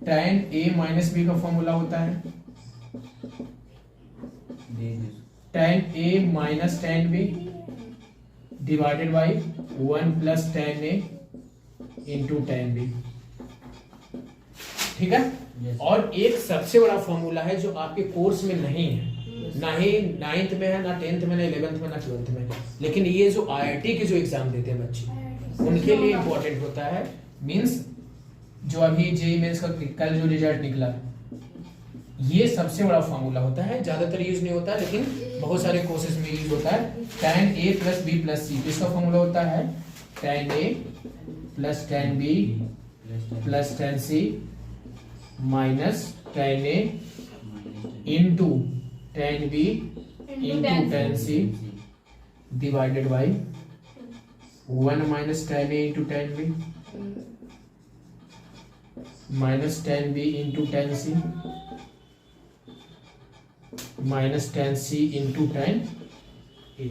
tan A minus B का फॉर्मूला होता है tan A minus tan B divided by 1 plus tan A into tan B। ठीक है। और एक सबसे बड़ा formula है जो आपके कोर्स में नहीं है, ना ही 9th में है, ना 10th में, ना 11th में, ना 12th में, लेकिन ये जो IIT के जो एग्जाम देते हैं बच्चे उनके लिए इंपॉर्टेंट होता है। मींस जो अभी जेईई मेंस का कल जो रिजल्ट निकला, ये सबसे बड़ा फॉर्मूला होता है। ज्यादातर यूज नहीं होता लेकिन बहुत सारे कोर्सेज में यूज होता है। tan A plus B plus C, इसका फॉर्मूला होता है tan A plus tan B plus tan C minus tan A into tan B into tan C divided by 1 minus tan A into tan B minus tan B into tan C minus tan C into tan A।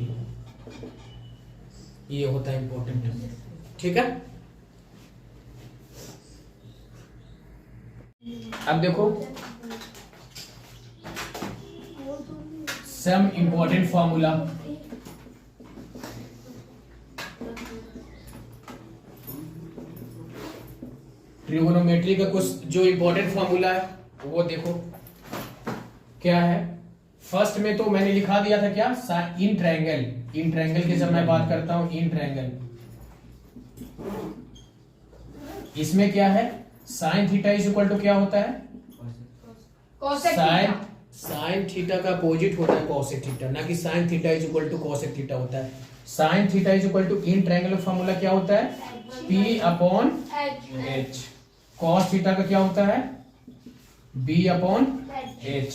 ये होता है important. ठीक है। अब देखो some important formula. Trigonometry का कुछ जो इंपॉर्टेंट फॉर्मूला है वो देखो क्या है। फर्स्ट में तो मैंने लिखा दिया था क्या, इन ट्रायंगल। इन ट्रायंगल की जब मैं बात करता हूं इन ट्रायंगल, इसमें क्या है, sine theta is equal to क्या होता है, साइन थीटा का अपोजिट होता है कॉसेक थीटा, ना कि sine theta is equal to cosec theta होता है। Sine theta is equal to in triangle formula क्या होता है, P upon H। Cos theta का क्या होता है, B upon H।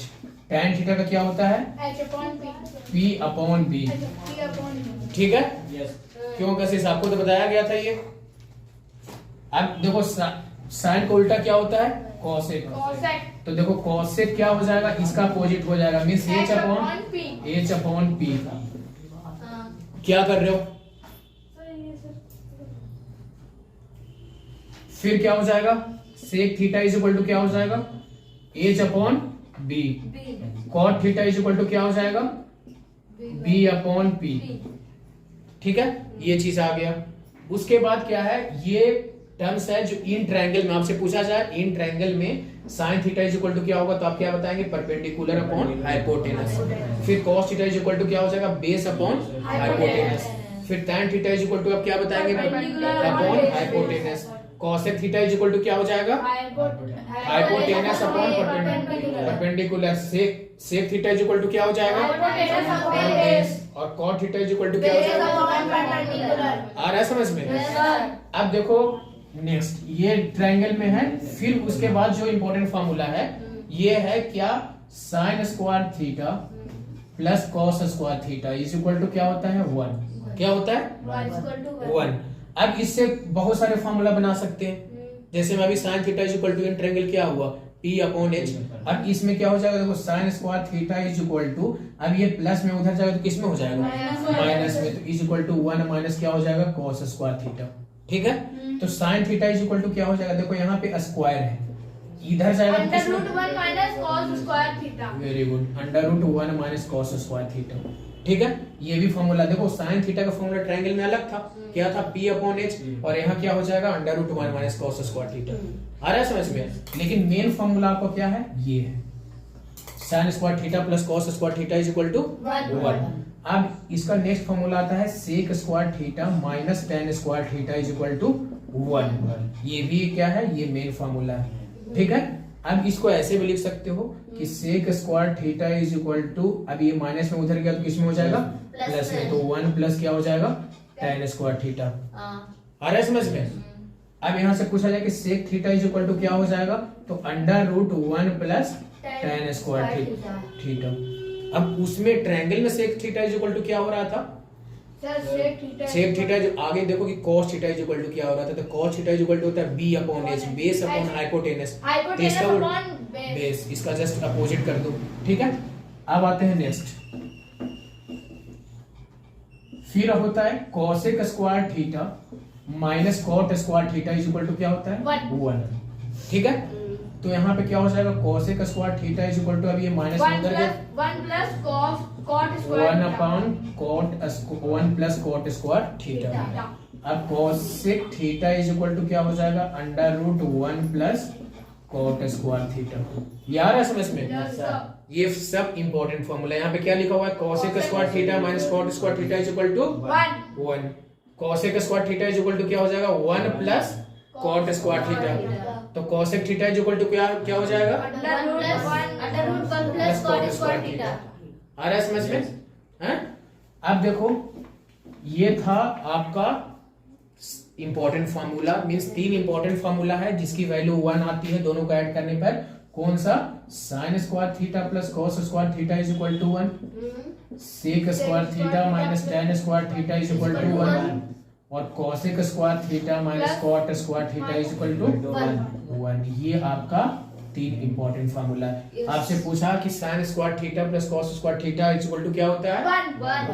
tan theta का क्या होता है, P अपॉन B। ठीक है। क्यों, कैसे आपको तो बताया गया था ये। अब देखो साइन का उल्टा क्या होता है, कॉसेक। तो देखो कॉसेक क्या हो जाएगा, इसका अपोजिट हो जाएगा, मींस H अपॉन P। क्या कर रहे हो, फिर क्या हो जाएगा, sec theta is equal to क्या हो जाएगा, H upon B। Cot theta is equal to क्या हो जाएगा, B अपॉन P। ठीक है, ये चीज आ गया। उसके बाद क्या है, ये टर्म्स है जो इन ट्रायंगल में आपसे पूछा जाए, इन ट्रायंगल में sine theta is equal to क्या होगा, तो आप क्या बताएंगे, परपेंडिकुलर अपॉन हाइपोटेनस। फिर cos theta is equal to क्या हो जाएगा, बेस अपॉन हाइपोटेनस। फिर tan theta is equal to आप क्या बताएंगे, upon hypotenuse. Cosec theta is equal to क्या हो जाएगा, hypotenuse upon perpendicular. Sec theta is equal to क्या हो जाएगा, और cot theta is equal to क्या हो जाएगा, आ रहा है समझ में। अब देखो नेक्स्ट, ये ट्रायंगल में है। फिर उसके बाद जो इंपॉर्टेंट फॉर्मूला है ये है क्या, sine square theta plus cos square theta is equal to क्या होता है, 1। क्या होता है, 1। अब इससे बहुत सारे फॉर्मूला बना सकते हैं, जैसे मैं अभी sine theta is equal to in triangle क्या हुआ, P अपॉन H। अब इसमें क्या हो जाएगा, देखो sine square theta is equal to, अब ये प्लस में उधर जाएगा तो किस में हो जाएगा, माइनस में, तो इज इक्वल टू 1 माइनस क्या हो जाएगा, कॉस स्क्वायर थीटा। ठीक है, तो sine theta is equal to क्या हो जाएगा, देखो यहाँ पे स्क्वायर है, इधर जाएगा very good, √1 minus cos square theta. ठीक है, ये भी फॉर्मूला देखो, साइन थीटा का फॉर्मूला ट्रायंगल में अलग था, क्या था, P अपॉन H, और यहाँ क्या हो जाएगा, √1 माइनस कॉस स्क्वायर थीटा। आ रहा है समझ में। लेकिन मेन फॉर्मूला आपका क्या है, ये है sine square theta plus cos square theta is equal to 1। अब इसका नेक्स्ट फॉर्मूला आता है sec square theta minus tan square theta is equal to 1। ये भी क्या है, ये मेन फॉर्मूला है। ठीक है, अब इसको ऐसे भी लिख सकते हो कि sec square theta is equal to, अब ये माइनस में उधर गया तो किस में हो जाएगा, प्लस में, तो 1 प्लस क्या हो जाएगा, tan स्क्वायर थीटा। आ रहा है समझ में? अब यहां से पूछा जाए कि sec theta is equal to क्या हो जाएगा, तो under root 1 plus tan square theta. अब उसमें ट्रायंगल में sec theta is equal to क्या हो रहा था, सर सेक थीटा जो आगे देखो कि cos theta is equal to क्या हो रहा था, तो cos theta is equal to होता है b upon h, base upon hypotenuse, base, इसका जस्ट अपोजिट कर दो। ठीक है, अब आते हैं नेक्स्ट, फिर होता है cosec square theta minus cot square theta is equal to क्या होता है 1। ठीक है, तो यहाँ पे क्या हो जाएगा, cosec square theta is equal to, अब ये माइनस में उधर गया 1 plus cot square 1 upon cot 1 plus cot square theta. अब cosec theta is equal to क्या हो जाएगा, under root 1 plus cot square theta. यार है समझ में? ये सब इंपॉर्टेंट फॉर्मूला। यहाँ पे क्या लिखा हुआ है, cosec square theta minus cot square theta is equal to 1। cosec square theta is equal to क्या हो जाएगा, 1 प्लस cot स्क्वायर थीटा। तो cosec theta is equal to क्या हो जाएगा, under root 1 plus cot square theta. आ रहा है समझ में? हैं? अब देखो ये था आपका important formula, means 3 important formula है जिसकी वैल्यू 1 आती है दोनों को ऐड करने पर। कौन सा, sin square theta plus cos square theta is equal to 1, sec square theta minus tan square theta is equal to 1, और cosec square theta minus cot square theta is equal to 1। ये आपका 3 important formula है। आपसे पूछा कि sin square theta plus cos square theta is equal to क्या होता है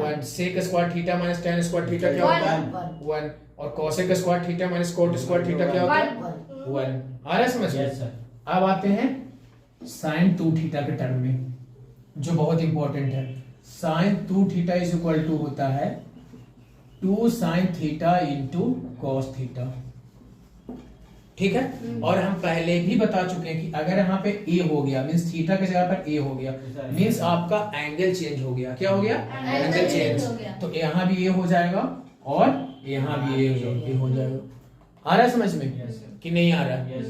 1, sec square theta minus tan square theta क्या होता है 1, और cosec square theta minus cot square theta क्या होता है 1। आ रहा है समझ में? अब आते हैं sin 2 थीटा के टर्म में, जो बहुत इंपॉर्टेंट है। sin 2 theta is equal to होता है 2 sin theta into cos theta. ठीक है, और हम पहले भी बता चुके हैं कि अगर यहाँ पे a हो गया मींस थीटा की जगह पर a हो गया, मींस आपका एंगल चेंज हो गया। क्या हो गया, एंगल चेंज। तो यहाँ भी a हो जाएगा और यहाँ भी a हो जाएगा। आ रहा है समझ में कि नहीं आ रहा है?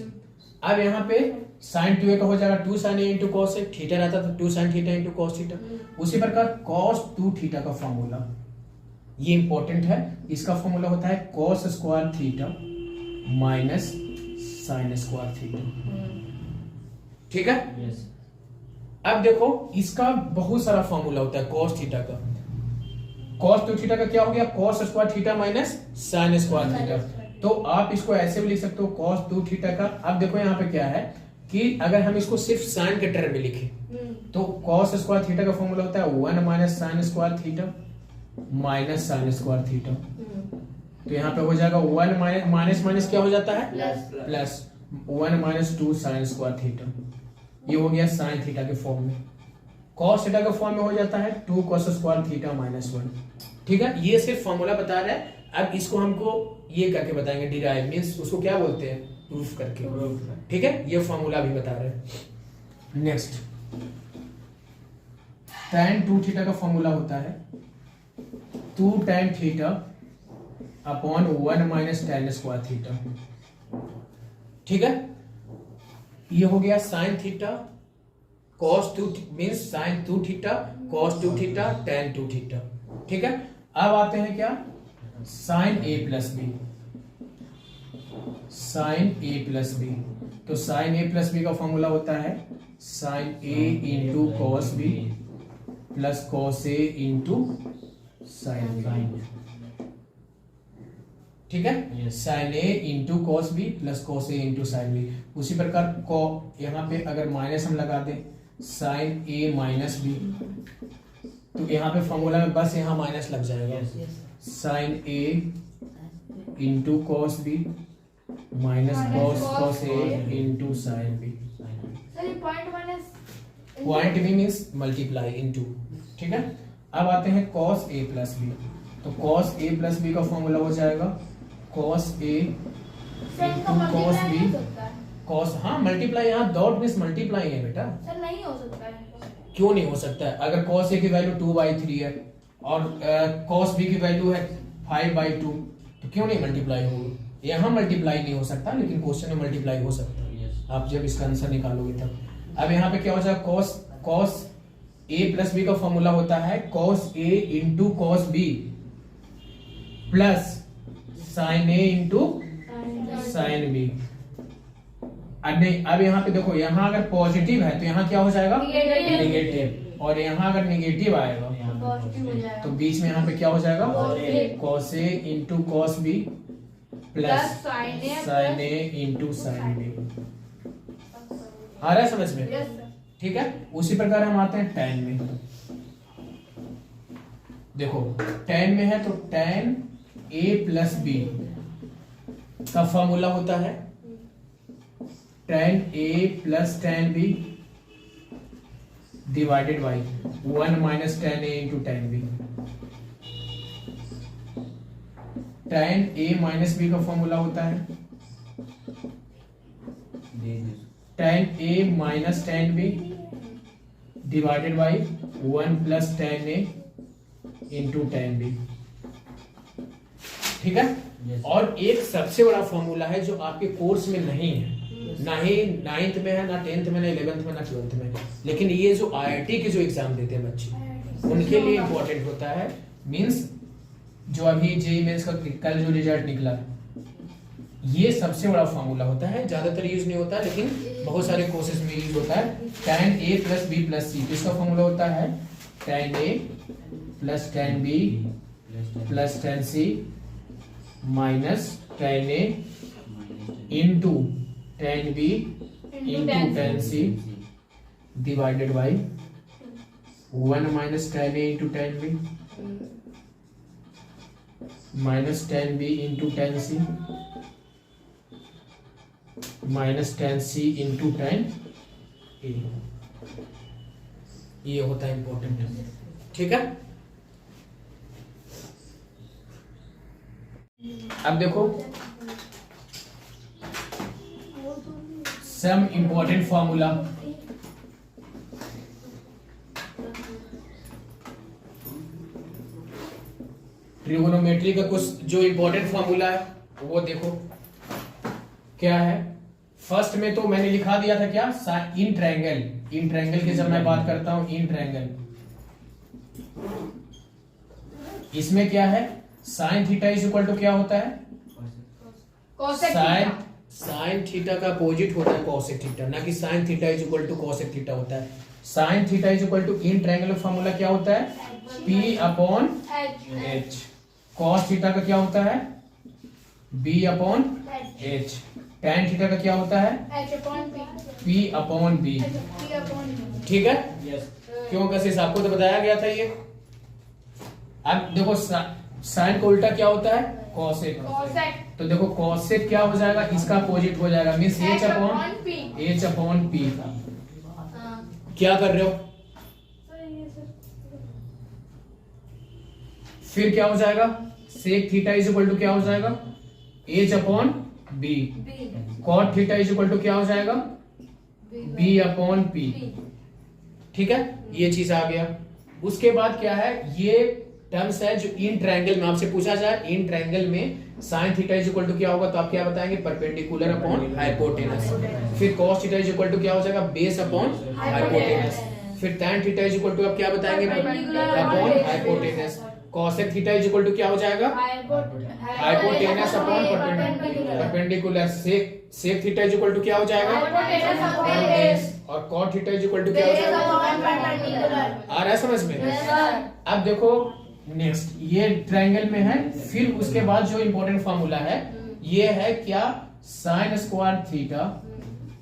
अब यहाँ पे sin 2a का हो जाएगा 2 sin a into cos a, theta रहता था 2 sin theta into cos theta. उसी प्रकार cos 2 थीटा का फॉर्मूला, ये इंपॉर्टेंट है, इसका फॉर्मूला होता है cos square theta minus sin square theta. ठीक है, अब देखो इसका बहुत सारा फॉर्मूला होता है cos थीटा का। cos 2 थीटा का क्या हो गया, cos square theta minus sin square theta. तो आप इसको ऐसे भी लिख सकते हो cos 2 थीटा का। अब देखो यहाँ पे क्या है कि अगर हम इसको सिर्फ sin के टर्म में लिखें तो cos स्क्वायर थीटा का फॉर्मूला होता है 1 minus sin square theta minus sin square theta. तो यहाँ पे हो जाएगा 1 माइनस माइनस क्या हो जाता है plus 1 minus 2 sin square theta. ये हो गया sin थीटा के फॉर्म में। cos थीटा के फॉर्म में हो जाता है 2 cos स्क्वायर थीटा माइनस 1। ठीक है, ये सिर्फ फॉर्मूला बता रहा है। अब इसको हमको ये करके बताएंगे, डिराइव मींस उसको क्या बोलते हैं, प्रूफ करके। ठीक है, ये फॉर्मूला भी बता रहे हैं। नेक्स्ट, tan 2 थीटा का फॉर्मूला होता है 2 tan theta upon 1 minus tan square theta. ठीक है, ये हो गया sin theta cos 2 means sin 2 theta cos 2 theta tan 2 theta. ठीक है, अब आते हैं क्या, sin a plus B. sin a plus B, तो sin a प्लस बी का फॉर्मूला होता है sin a into cos b plus cos a into sin b। ठीक है, sin a into cos b plus cos a into sin b। उसी प्रकार यहाँ पे अगर माइनस हम लगा दें sin a माइनस b, तो यहाँ पे फॉर्मूला में बस यहाँ माइनस लग जाएगा। sin a into cos b minus cos a into sin b। Point b means multiply into. ठीक है, अब आते हैं cos a प्लस b। तो cos a प्लस b का फॉर्मूला हो जाएगा cos a into cos b cos, हाँ मल्टीप्लाई, यहाँ डॉट मीन्स मल्टीप्लाई है बेटा। सर नहीं हो सकता है। क्यों नहीं हो सकता है? अगर cos a की वैल्यू 2/3 है और cos b की वैल्यू है 5/2, तो क्यों नहीं मल्टीप्लाई होगी? यहाँ मल्टीप्लाई नहीं हो सकता, लेकिन क्वेश्चन में मल्टीप्लाई हो सकता है, आप जब इसका आंसर निकालोगे तब। अब यहाँ पे क्या हो जाएगा, cos a प्लस b का फॉर्मूला होता है cos a into cos b plus sine A into sine B. अब नहीं, अब यहाँ पे देखो, यहाँ अगर पॉजिटिव है तो यहाँ क्या हो जाएगा Negative। नेगेटिव, और यहाँ अगर नेगेटिव आएगा पॉजिटिव हो जाएगा तो बीच में यहाँ पे क्या हो जाएगा Positive। Cos A into cos B plus sine A sine A into sine B. आ रहा है समझ में? Yes sir. ठीक है। उसी प्रकार हम आते हैं tan में। देखो tan में है तो tan a प्लस बी का फॉर्मूला होता है tan a plus tan b divided by 1 minus tan a into tan b। tan a minus b का फॉर्मूला होता है tan a minus tan b divided by 1 plus tan a into tan b। ठीक है। और एक सबसे बड़ा formula है जो आपके कोर्स में नहीं है, ना ही 9th में है, ना 10th में, ना 11th में, ना 12th में, लेकिन ये जो IIT के जो एग्जाम देते हैं बच्चे उनके लिए इंपॉर्टेंट होता है। मींस जो अभी जेईई मेंस का कल जो रिजल्ट निकला, ये सबसे बड़ा फॉर्मूला होता है। ज्यादातर यूज नहीं होता लेकिन बहुत सारे कोर्सेज में यूज होता है। tan a plus b plus c, इसका फॉर्मूला होता है tan a plus tan b plus tan c minus tan a into tan b into tan c divided by 1 minus tan a into tan b minus tan b into tan c minus tan c into tan a। ये होता है important. ठीक है। अब देखो some important formula. Trigonometry का कुछ जो इंपॉर्टेंट फॉर्मूला है वो देखो क्या है। फर्स्ट में तो मैंने लिखा दिया था क्या, इन ट्रायंगल। इन ट्रायंगल की जब मैं बात करता हूं इन ट्रायंगल, इसमें क्या है sine theta is equal to क्या होता है साइन थीटा का अपोजिट होता है कॉसेक थीटा, ना कि sine theta is equal to cosec theta होता है। Sine theta is equal to in triangle formula क्या होता है P upon H। Cos theta का क्या होता है B upon H। tan theta का क्या होता है P अपॉन B। ठीक है। क्यों कैसे आपको तो बताया गया था ये। अब देखो साइन का उल्टा क्या होता है कॉसेक। तो देखो कॉसेक क्या हो जाएगा, इसका अपोजिट हो जाएगा, मींस H अपॉन P। क्या कर रहे हो, फिर क्या हो जाएगा sec theta is equal to क्या हो जाएगा H upon B। Cot theta is equal to क्या हो जाएगा B अपॉन P। ठीक है, ये चीज आ गया। उसके बाद क्या है, ये टर्म्स है जो इन ट्रायंगल में आपसे पूछा जाए। इन ट्रायंगल में sine theta is equal to क्या होगा, तो आप क्या बताएंगे परपेंडिकुलर अपॉन हाइपोटेनस। फिर cos theta is equal to क्या हो जाएगा बेस अपॉन हाइपोटेनस। फिर tan theta is equal to आप क्या बताएंगे upon hypotenuse. cosec theta is equal to क्या हो जाएगा hypotenuse upon perpendicular. sec theta is equal to क्या हो जाएगा और cot theta is equal to क्या हो जाएगा। आ रहा है समझ में। अब देखो नेक्स्ट, ये ट्रायंगल में है। फिर उसके बाद जो इंपॉर्टेंट फॉर्मूला है ये है क्या, sine square theta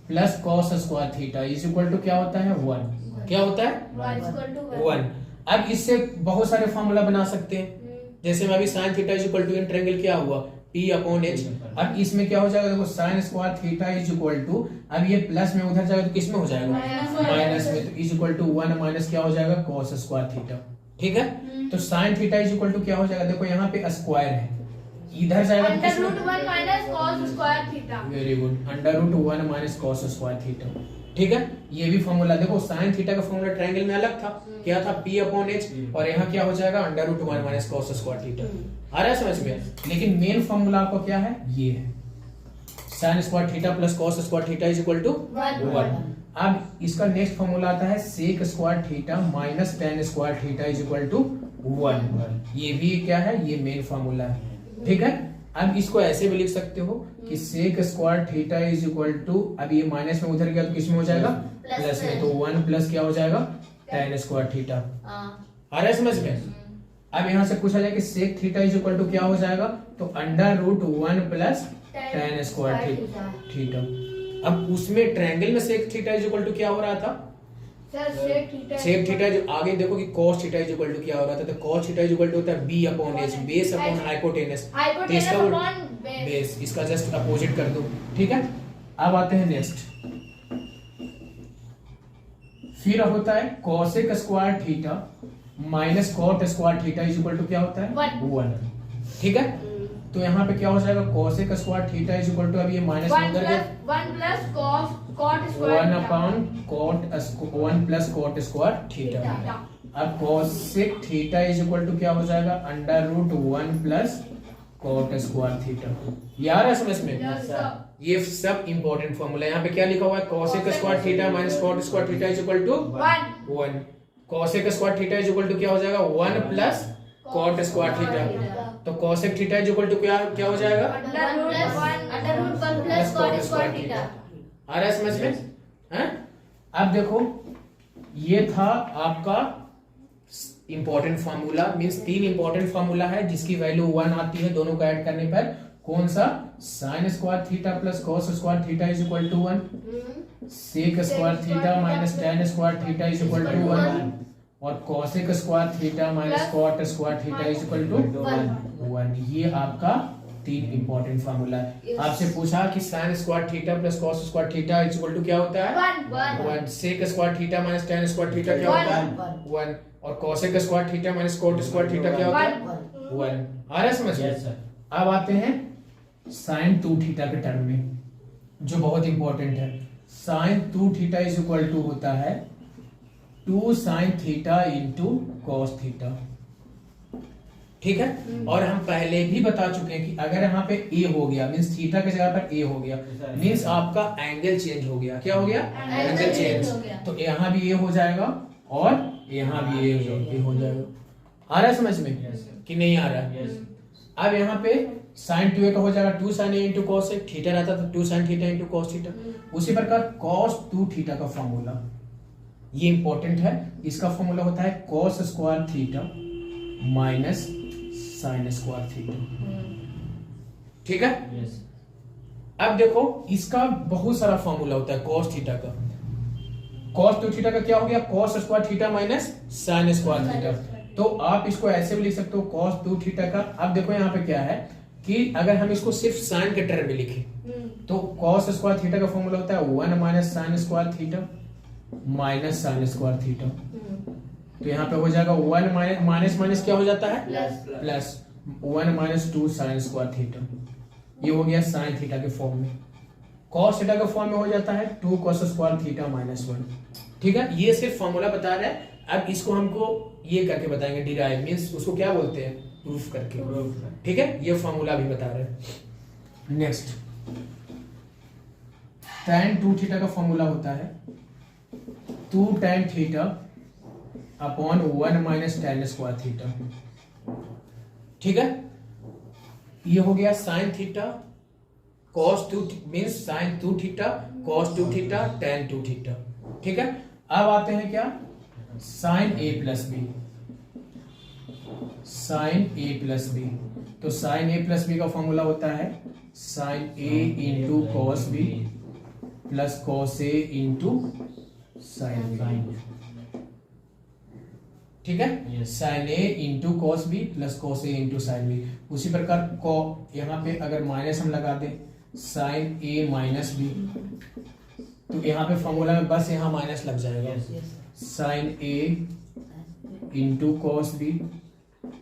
plus cos square theta is equal to क्या होता है 1। क्या होता है 1। अब इससे बहुत सारे फॉर्मूला बना सकते हैं। जैसे मैं अभी sine theta is equal to in triangle क्या हुआ P अपॉन H। अब इसमें क्या हो जाएगा, देखो sine square theta is equal to, अब ये प्लस में उधर जाएगा तो किस में हो जाएगा माइनस में, तो इज इक्वल टू 1 माइनस क्या हो जाएगा cos स्क्वायर थीटा। ठीक है, तो sine theta is equal to क्या हो जाएगा, देखो यहाँ पे स्क्वायर है, इधर जाएगा very good √1 minus cos square theta. ठीक है, ये भी फॉर्मूला देखो, साइन थीटा का फॉर्मूला ट्रायंगल में अलग था, क्या था P अपॉन H, और यहाँ क्या हो जाएगा √1 माइनस cos स्क्वायर थीटा। आ रहा है समझ में। लेकिन मेन फॉर्मूला आपको क्या है, ये है sine square theta plus cos square theta is equal to 1। अब इसका नेक्स्ट फॉर्मूला आता है sec square theta minus tan square theta is equal to 1। ये भी क्या है, ये मेन फॉर्मूला है। ठीक है, अब इसको ऐसे भी लिख सकते हो कि sec square theta is equal to, अब ये माइनस में उधर गया तो किस में हो जाएगा, प्लस में, तो 1 प्लस क्या हो जाएगा, tan स्क्वायर थीटा। आ रहा है समझ में? अब यहां से पूछा जाए कि sec theta is equal to क्या हो जाएगा, तो √1 प्लस tan स्क्वायर थीटा। अब उसमें ट्रायंगल में sec theta is equal to क्या हो रहा था, सेक थीटा जो आगे देखो कि cos theta is equal to क्या हो रहा था, तो cos theta is equal to होता है b upon h, base upon hypotenuse, तो इसका बेस, इसका जस्ट अपोजिट कर दो। ठीक है, अब आते हैं नेक्स्ट। फिर होता है cosec square theta minus cot square theta is equal to क्या होता है, 1। ठीक है, तो यहाँ पे क्या हो जाएगा, cosec square theta is equal to, अब ये माइनस में उधर गया, 1 plus cot 1 upon cot 1 plus cot square theta. अब cosec theta is equal to क्या हो जाएगा, √1 प्लस cot स्क्वायर थीटा। यार है समझ में? ये सब इंपॉर्टेंट फॉर्मूला। यहाँ पे क्या लिखा हुआ है, cosec square theta minus cot square theta is equal to 1। cosec square theta is equal to क्या हो जाएगा, 1 प्लस cot स्क्वायर थीटा। तो cosec theta is equal to क्या हो जाएगा, √1 प्लस cot स्क्वायर थीटा। आ रहा है समझ में? हैं? अब देखो ये था आपका important formula, means 3 important formula है जिसकी वैल्यू 1 आती है दोनों को ऐड करने पर। कौन सा, sin square theta plus cos square theta is equal to 1, sec square theta minus tan square theta is equal to 1, और cosec square theta minus cot square theta is equal to 1। ये आपका 3 important formula है। आपसे पूछा कि sin square theta plus cos square theta is equal to क्या होता है, 1। sec square theta minus tan square theta क्या होता है, 1। और cosec square theta minus cot square theta क्या होता है, 1। आ रहा है समझ में? अब आते हैं sin 2 थीटा के टर्म में, जो बहुत इंपॉर्टेंट है। sin 2 theta is equal to होता है 2 sin theta into cos theta. ठीक है, और हम पहले भी बता चुके हैं कि अगर यहाँ पे a हो गया, मींस थीटा की जगह पर a हो गया, मींस आपका एंगल चेंज हो गया। क्या हो गया, एंगल चेंज। तो यहाँ भी a हो जाएगा और यहाँ भी a हो जाएगा। आ रहा है समझ में कि नहीं आ रहा है? अब यहाँ पे sin 2a का हो जाएगा 2 sin a into cos a, theta रहता तो 2 sin theta into cos theta. उसी प्रकार cos 2 थीटा का फॉर्मूला, ये इंपॉर्टेंट है, इसका फॉर्मूला होता है cos square theta minus sin square theta. ठीक है, अब देखो इसका बहुत सारा फॉर्मूला होता है cos थीटा का। cos 2 थीटा का क्या हो गया, cos square theta minus sin square theta. तो आप इसको ऐसे भी लिख सकते हो cos 2 थीटा का। अब देखो यहाँ पे क्या है कि अगर हम इसको सिर्फ sin के टर्म में लिखें तो cos स्क्वायर थीटा का फॉर्मूला होता है 1 minus sin square theta minus sin square theta. तो यहाँ पे हो जाएगा 1 माइनस माइनस क्या हो जाता है, plus 1 minus 2 sin square theta. ये हो गया sin थीटा के फॉर्म में। cos थीटा के फॉर्म में हो जाता है 2 cos स्क्वायर थीटा माइनस 1। ठीक है, ये सिर्फ फॉर्मूला बता रहा है। अब इसको हमको ये करके बताएंगे, डिराइव मींस उसको क्या बोलते हैं, प्रूफ करके। ठीक है, ये फॉर्मूला भी बता रहे हैं। नेक्स्ट, tan 2 थीटा का फॉर्मूला होता है 2 tan theta upon 1 minus tan square theta. ठीक है, ये हो गया sin theta cos 2 means sin 2 theta cos 2 theta tan 2 theta. ठीक है, अब आते हैं क्या, sin a plus B. sin a plus B, तो sin a प्लस बी का फॉर्मूला होता है sin a into cos b plus cos a into sin b। ठीक है, sin a into cos b plus cos a into sin b। उसी प्रकार यहाँ पे अगर माइनस हम लगा दें sin a माइनस b, तो यहाँ पे फॉर्मूला में बस यहाँ माइनस लग जाएगा। sin a into cos b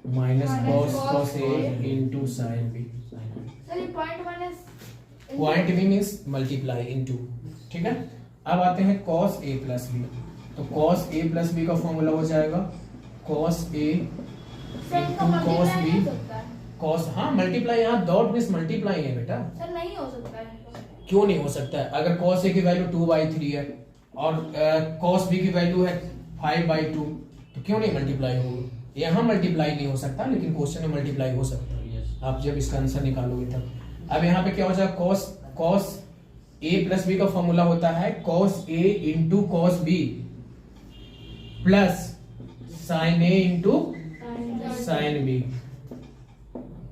minus cos a into sin b। Point b means multiply into. ठीक है, अब आते हैं cos a प्लस b। तो cos a प्लस b का फॉर्मूला हो जाएगा cos a into cos b cos, हाँ मल्टीप्लाई, यहाँ डॉट मीन्स मल्टीप्लाई है बेटा। सर नहीं हो सकता है। क्यों नहीं हो सकता है? अगर cos a की वैल्यू 2/3 है और cos b की वैल्यू है 5/2, तो क्यों नहीं मल्टीप्लाई होगा? यहाँ मल्टीप्लाई नहीं हो सकता, लेकिन क्वेश्चन में मल्टीप्लाई हो सकता है। आप जब इसका आंसर निकालोगे तब। अब यहाँ पे क्या हो जाएगा, कॉस ए प्लस बी का फॉर्मूला होता है cos A into cos B plus sine A into sine B.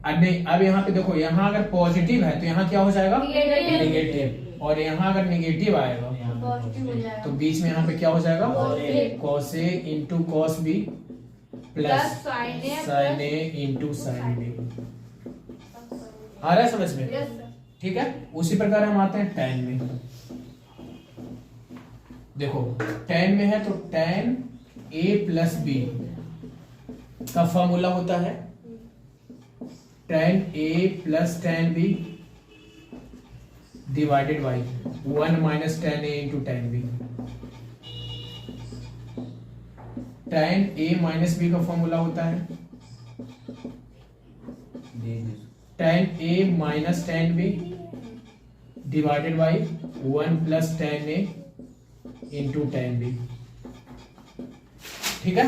अब नहीं, अब यहाँ पे देखो, यहाँ अगर पॉजिटिव है तो यहाँ क्या हो जाएगा, Negative। नेगेटिव, और यहाँ अगर नेगेटिव आएगा पॉजिटिव हो जाएगा। तो बीच में यहाँ पे क्या हो जाएगा, Positive। Cos A into cos B plus sine A sine A into sine B. आ रहा है समझ में? Yes sir. ठीक है। उसी प्रकार हम आते हैं tan में। देखो tan में है तो tan a प्लस बी का फॉर्मूला होता है tan a plus tan b divided by 1 minus tan a into tan b। tan a minus b का फॉर्मूला होता है tan a minus tan b divided by 1 plus tan a into tan b। ठीक है।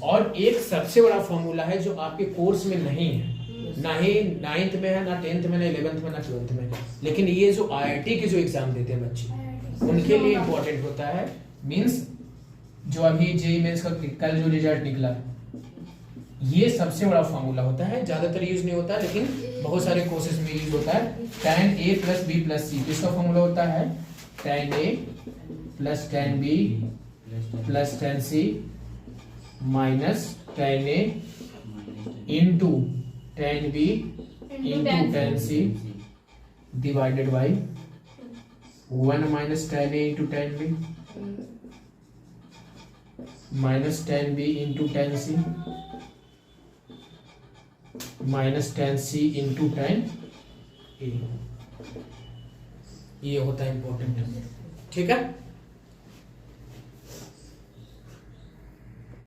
और एक सबसे बड़ा formula है जो आपके कोर्स में नहीं है, ना ही 9th में है, ना 10th में, ना 11th में, ना 12th में, लेकिन ये जो IIT के जो एग्जाम देते हैं बच्चे उनके लिए इंपॉर्टेंट होता है। मींस जो अभी जेईई मेंस का कल जो रिजल्ट निकला, ये सबसे बड़ा फॉर्मूला होता है। ज्यादातर यूज नहीं होता लेकिन बहुत सारे कोर्सेज में यूज होता है। tan a plus B plus C, इसका फॉर्मूला होता है tan a plus tan b plus tan c minus tan a into tan b into tan c divided by 1 minus tan a into tan b minus tan b into tan c minus tan c into tan a। ये होता है important. ठीक है।